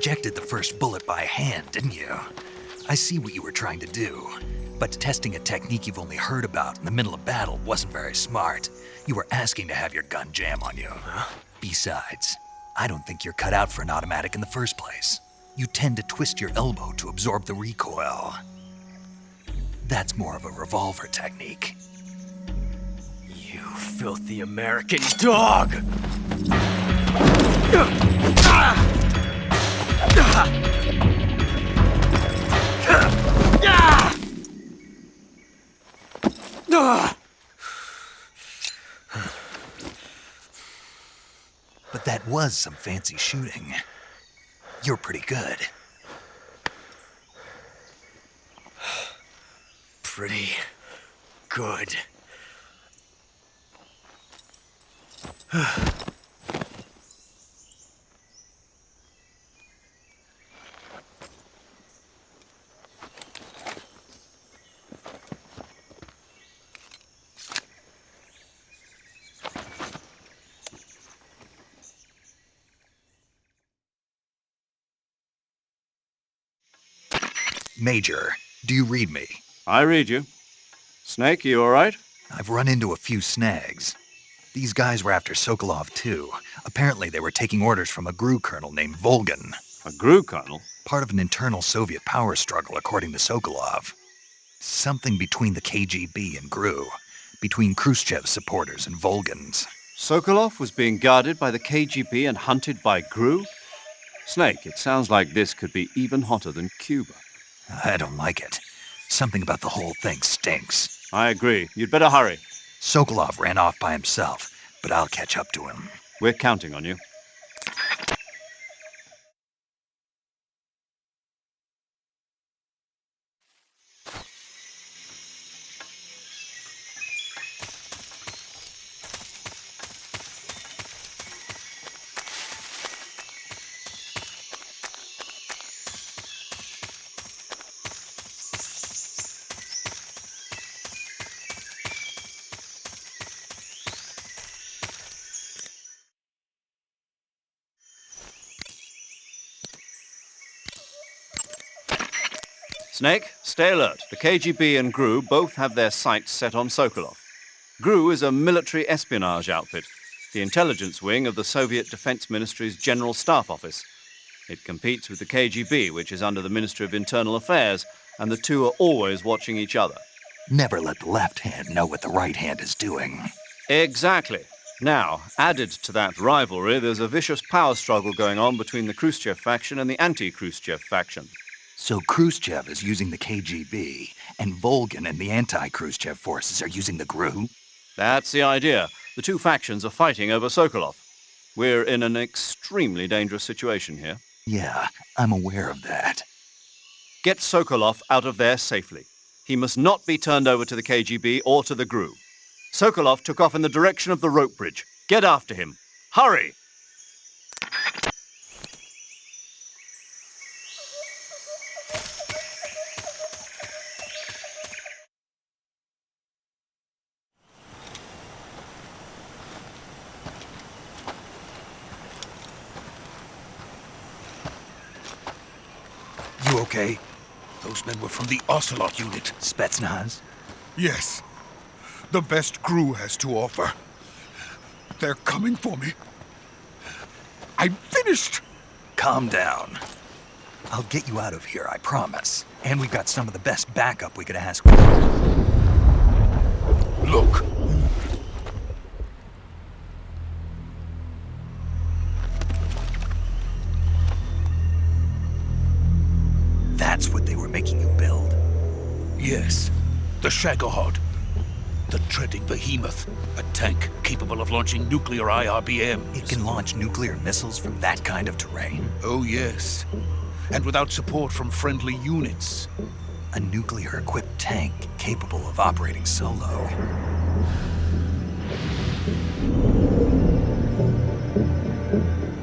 ejected the first bullet by hand, didn't you? I see what you were trying to do. But testing a technique you've only heard about in the middle of battle wasn't very smart. You were asking to have your gun jam on you. Besides, I don't think you're cut out for an automatic in the first place. You tend to twist your elbow to absorb the recoil. That's more of a revolver technique. You filthy American dog! But that was some fancy shooting. You're pretty good. Pretty good. Major, do you read me? I read you. Snake, you all right? I've run into a few snags. These guys were after Sokolov too. Apparently they were taking orders from a GRU colonel named Volgan. A GRU colonel? Part of an internal Soviet power struggle, according to Sokolov. Something between the KGB and GRU. Between Khrushchev's supporters and Volgan's. Sokolov was being guarded by the KGB and hunted by GRU? Snake, it sounds like this could be even hotter than Cuba. I don't like it. Something about the whole thing stinks. I agree. You'd better hurry. Sokolov ran off by himself, but I'll catch up to him. We're counting on you. Snake, stay alert. The KGB and GRU both have their sights set on Sokolov. GRU is a military espionage outfit, the intelligence wing of the Soviet Defense Ministry's General Staff Office. It competes with the KGB, which is under the Ministry of Internal Affairs, and the two are always watching each other. Never let the left hand know what the right hand is doing. Exactly. Now, added to that rivalry, there's a vicious power struggle going on between the Khrushchev faction and the anti-Khrushchev faction. So Khrushchev is using the KGB, and Volgan and the anti-Khrushchev forces are using the GRU? That's the idea. The two factions are fighting over Sokolov. We're in an extremely dangerous situation here. Yeah, I'm aware of that. Get Sokolov out of there safely. He must not be turned over to the KGB or to the GRU. Sokolov took off in the direction of the rope bridge. Get after him. Hurry! You okay? Those men were from the Ocelot unit. Spetsnaz? Yes. The best GRU has to offer. They're coming for me. I'm finished! Calm down. I'll get you out of here, I promise. And we've got some of the best backup we could ask for. Look. That's what they were making you build? Yes. The Shagohod. The treading behemoth. A tank capable of launching nuclear IRBMs. It can launch nuclear missiles from that kind of terrain? Oh, yes. And without support from friendly units. A nuclear-equipped tank capable of operating solo.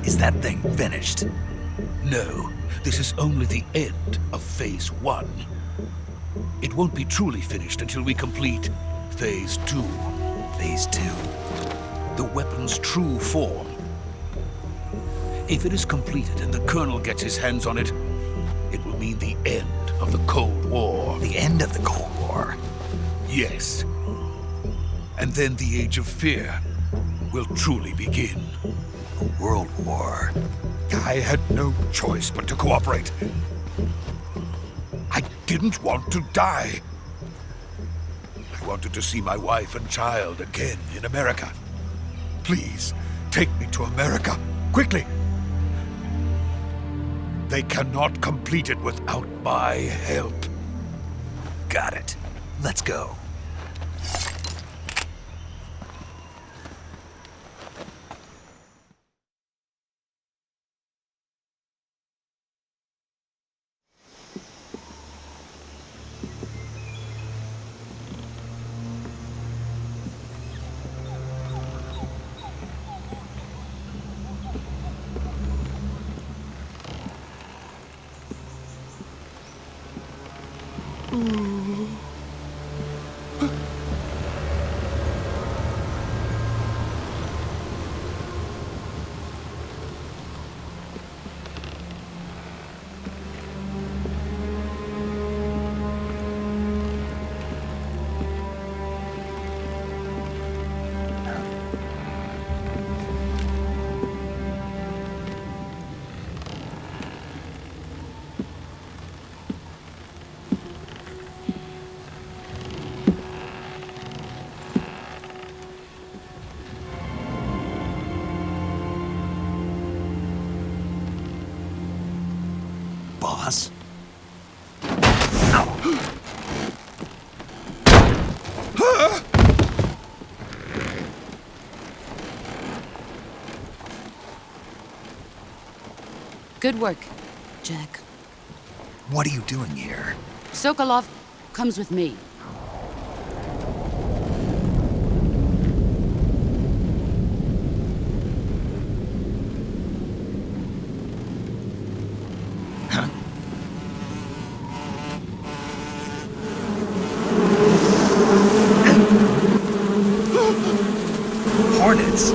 Is that thing finished? No. This is only the end of Phase 1. It won't be truly finished until we complete Phase 2. Phase 2? The weapon's true form. If it is completed and the Colonel gets his hands on it, it will mean the end of the Cold War. The end of the Cold War? Yes. And then the Age of Fear will truly begin. A world war. I had no choice but to cooperate. I didn't want to die. I wanted to see my wife and child again in America. Please, take me to America, quickly. They cannot complete it without my help. Got it. Let's go. Boss? Good work, Jack. What are you doing here? Sokolov comes with me. Hornets!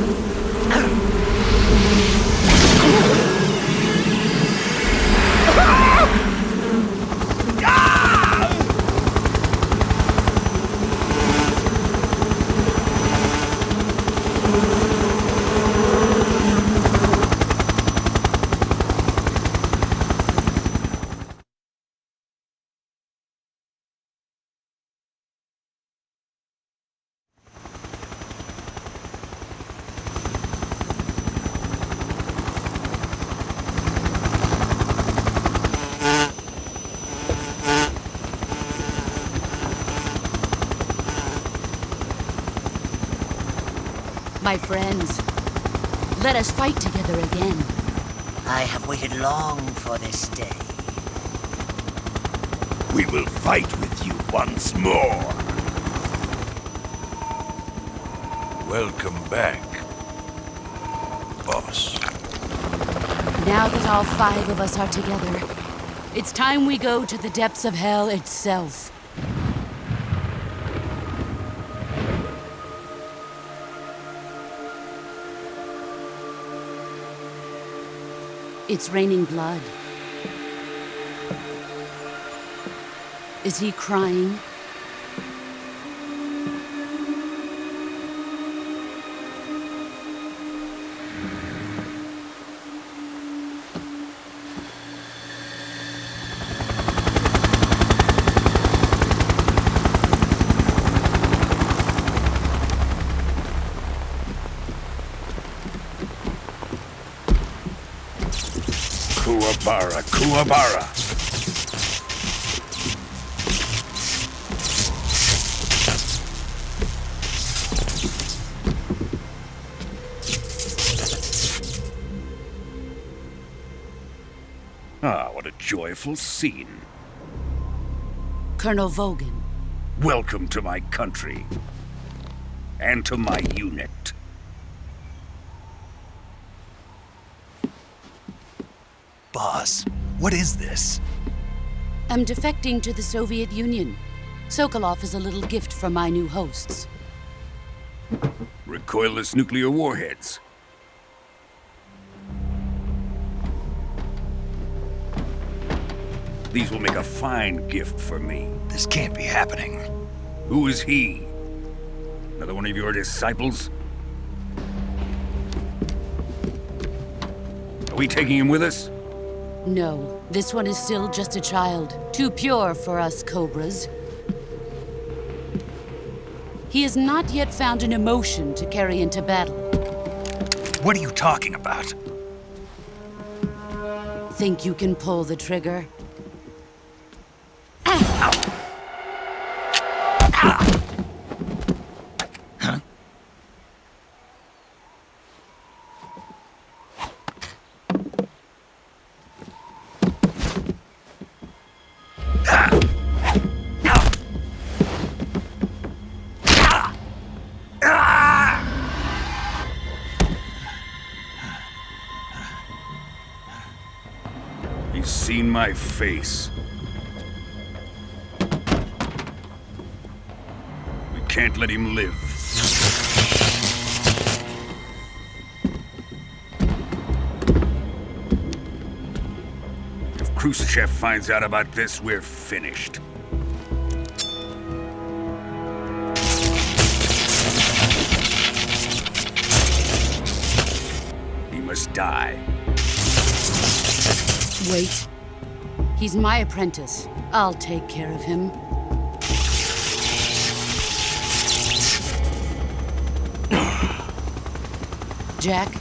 My friends, let us fight together again. I have waited long for this day. We will fight with you once more. Welcome back, boss. Now that all 5 of us are together, it's time we go to the depths of hell itself. It's raining blood. Is he crying? Kuwabara, Kuwabara. Ah, what a joyful scene. Colonel Vogan. Welcome to my country. And to my unit. Boss, what is this? I'm defecting to the Soviet Union. Sokolov is a little gift from my new hosts. Recoilless nuclear warheads. These will make a fine gift for me. This can't be happening. Who is he? Another one of your disciples? Are we taking him with us? No, this one is still just a child. Too pure for us cobras. He has not yet found an emotion to carry into battle. What are you talking about? Think you can pull the trigger? He's seen my face. We can't let him live. If Khrushchev finds out about this, we're finished. He must die. Wait. He's my apprentice. I'll take care of him. Jack,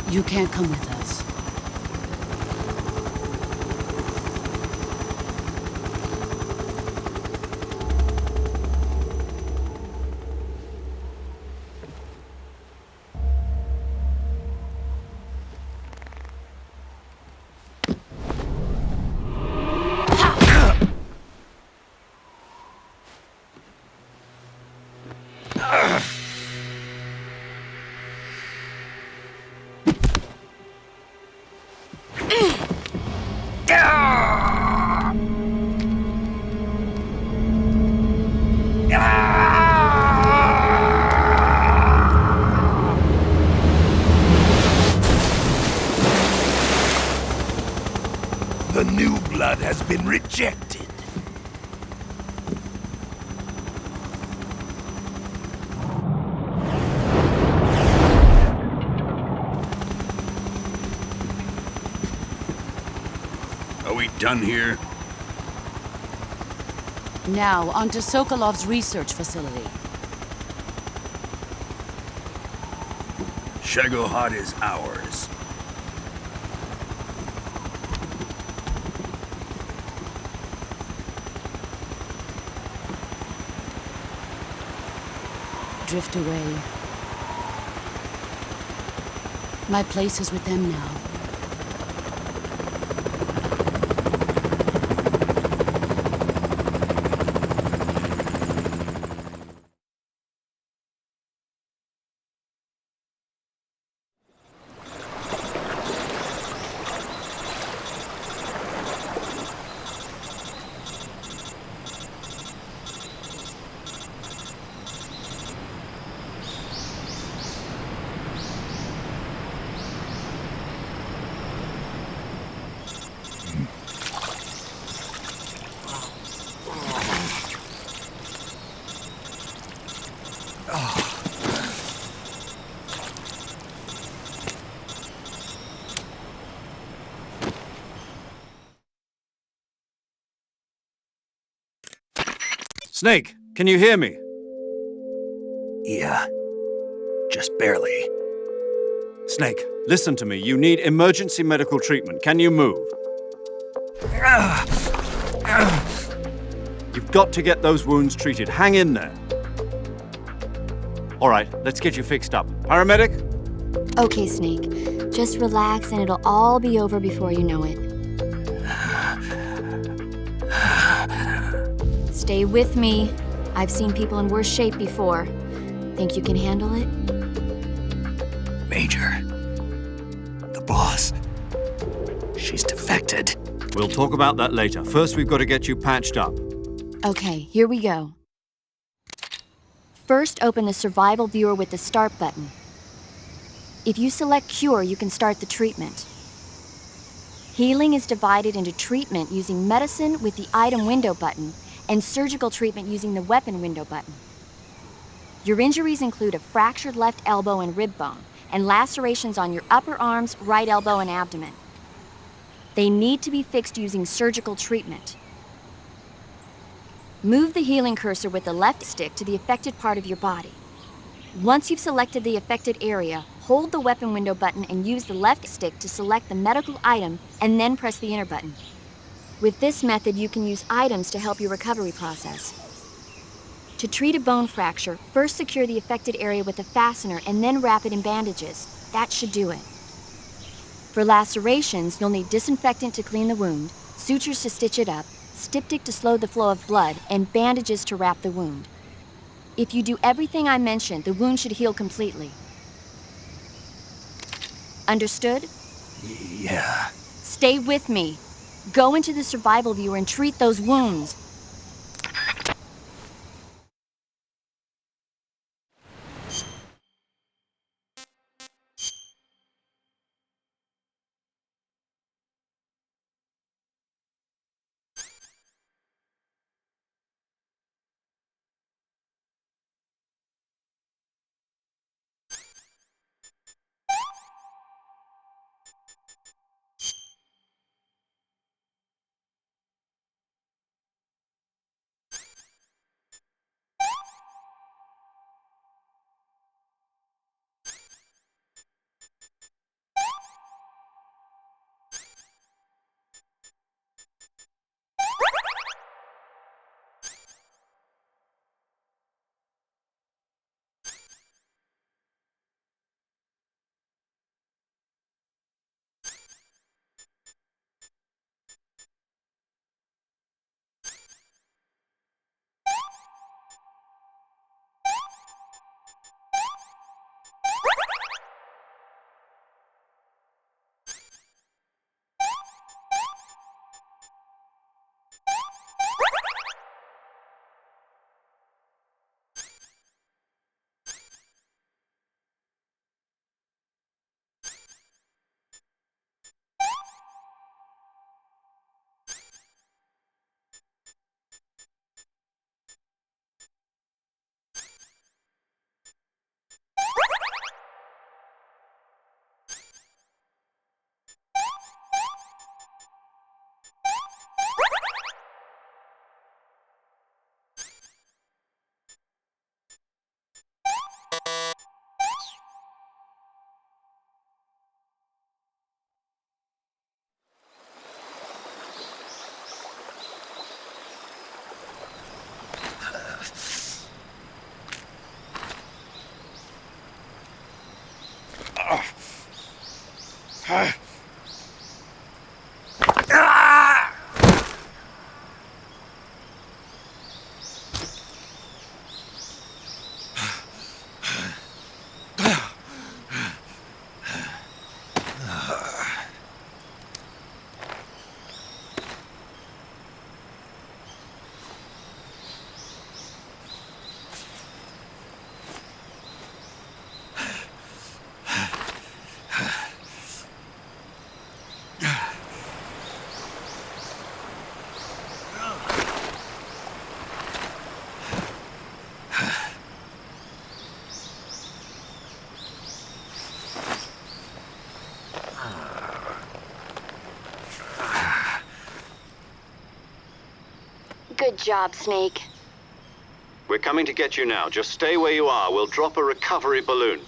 you can't come with us. The new blood has been rejected. Are we done here? Now, onto Sokolov's research facility. Shagohod is ours. Drift away. My place is with them now. Snake, can you hear me? Yeah. Just barely. Snake, listen to me. You need emergency medical treatment. Can you move? You've got to get those wounds treated. Hang in there. All right, let's get you fixed up. Paramedic? Okay, Snake. Just relax and it'll all be over before you know it. Stay with me. I've seen people in worse shape before. Think you can handle it? Major. The boss. She's defected. We'll talk about that later. First, we've got to get you patched up. Okay, here we go. First, open the survival viewer with the start button. If you select cure, you can start the treatment. Healing is divided into treatment using medicine with the item window button and surgical treatment using the weapon window button. Your injuries include a fractured left elbow and rib bone, and lacerations on your upper arms, right elbow, and abdomen. They need to be fixed using surgical treatment. Move the healing cursor with the left stick to the affected part of your body. Once you've selected the affected area, hold the weapon window button and use the left stick to select the medical item and then press the enter button. With this method, you can use items to help your recovery process. To treat a bone fracture, first secure the affected area with a fastener and then wrap it in bandages. That should do it. For lacerations, you'll need disinfectant to clean the wound, sutures to stitch it up, styptic to slow the flow of blood, and bandages to wrap the wound. If you do everything I mentioned, the wound should heal completely. Understood? Yeah. Stay with me. Go into the survival viewer and treat those wounds. Good job, Snake. We're coming to get you now. Just stay where you are. We'll drop a recovery balloon.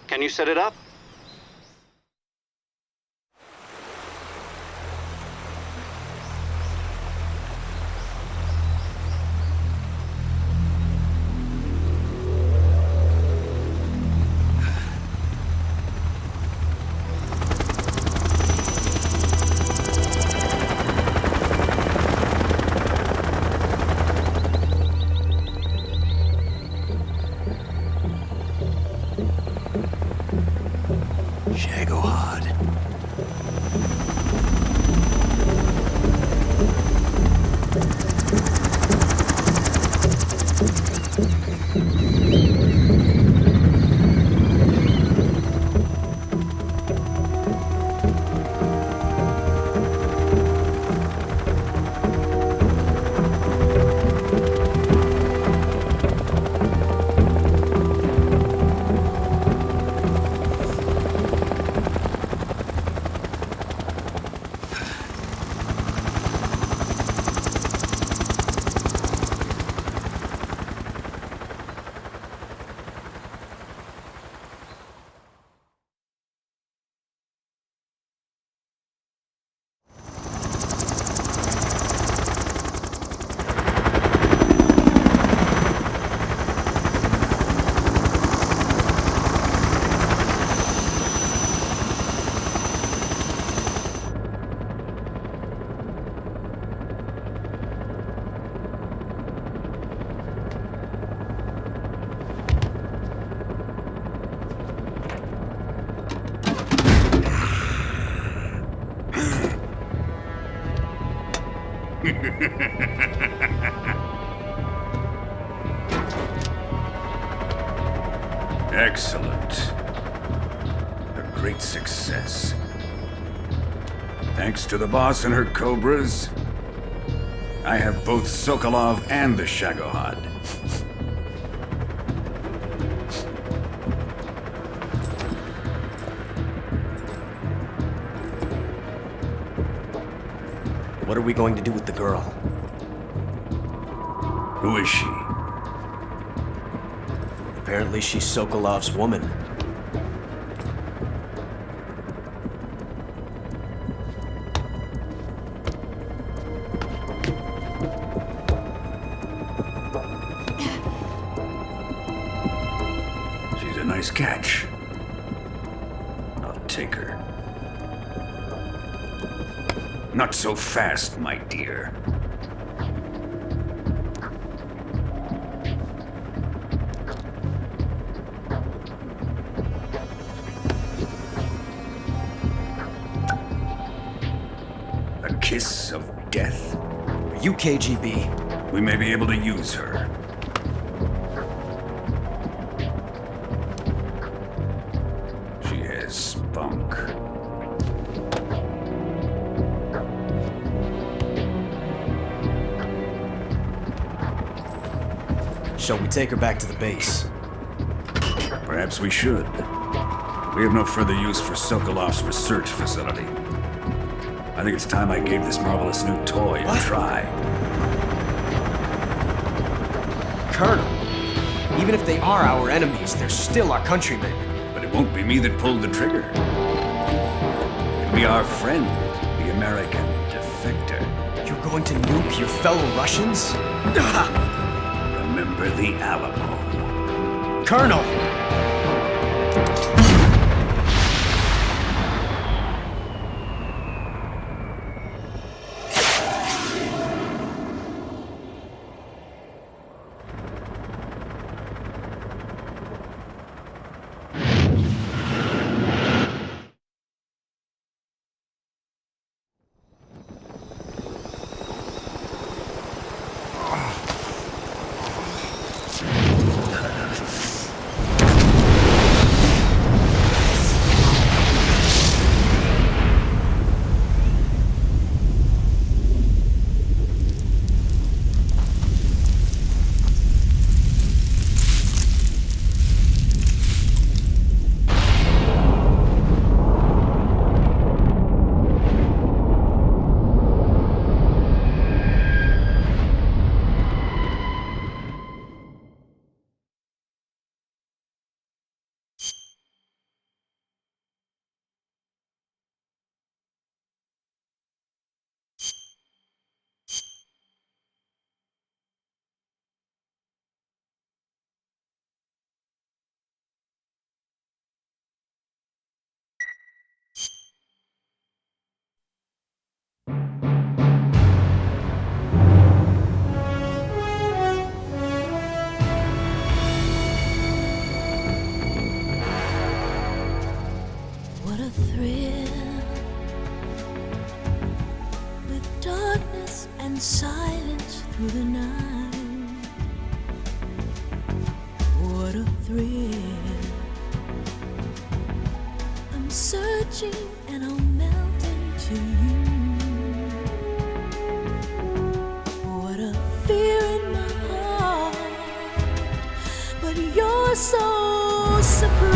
Can you set it up? Excellent. A great success. Thanks to the boss and her cobras, I have both Sokolov and the Shagohod. What are we going to do with the girl? Who is she? Apparently she's Sokolov's woman. She's a nice catch. I'll take her. Not so fast, my dear. A kiss of death? Are you KGB? We may be able to use her. She has spunk. Shall we take her back to the base? Perhaps we should. We have no further use for Sokolov's research facility. I think it's time I gave this marvelous new toy a try. Colonel, even if they are our enemies, they're still our countrymen. But it won't be me that pulled the trigger. It'll be our friend, the American defector. You're going to nuke your fellow Russians? Remember the Alamo. Colonel! What a thrill, with darkness and silence through the night. What a thrill, I'm searching and I'll melt into you. What a fear in my heart, but you're so supreme.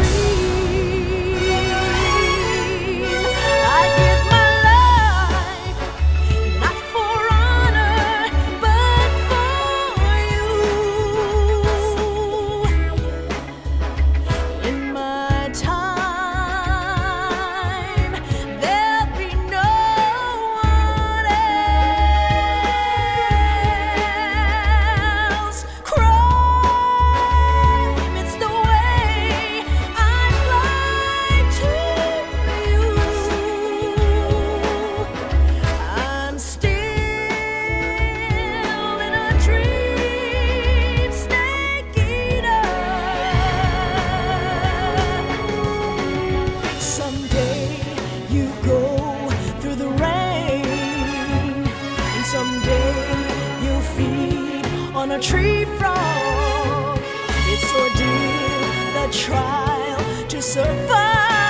It's the way on a tree frog. It's ordeal, the trial to survive.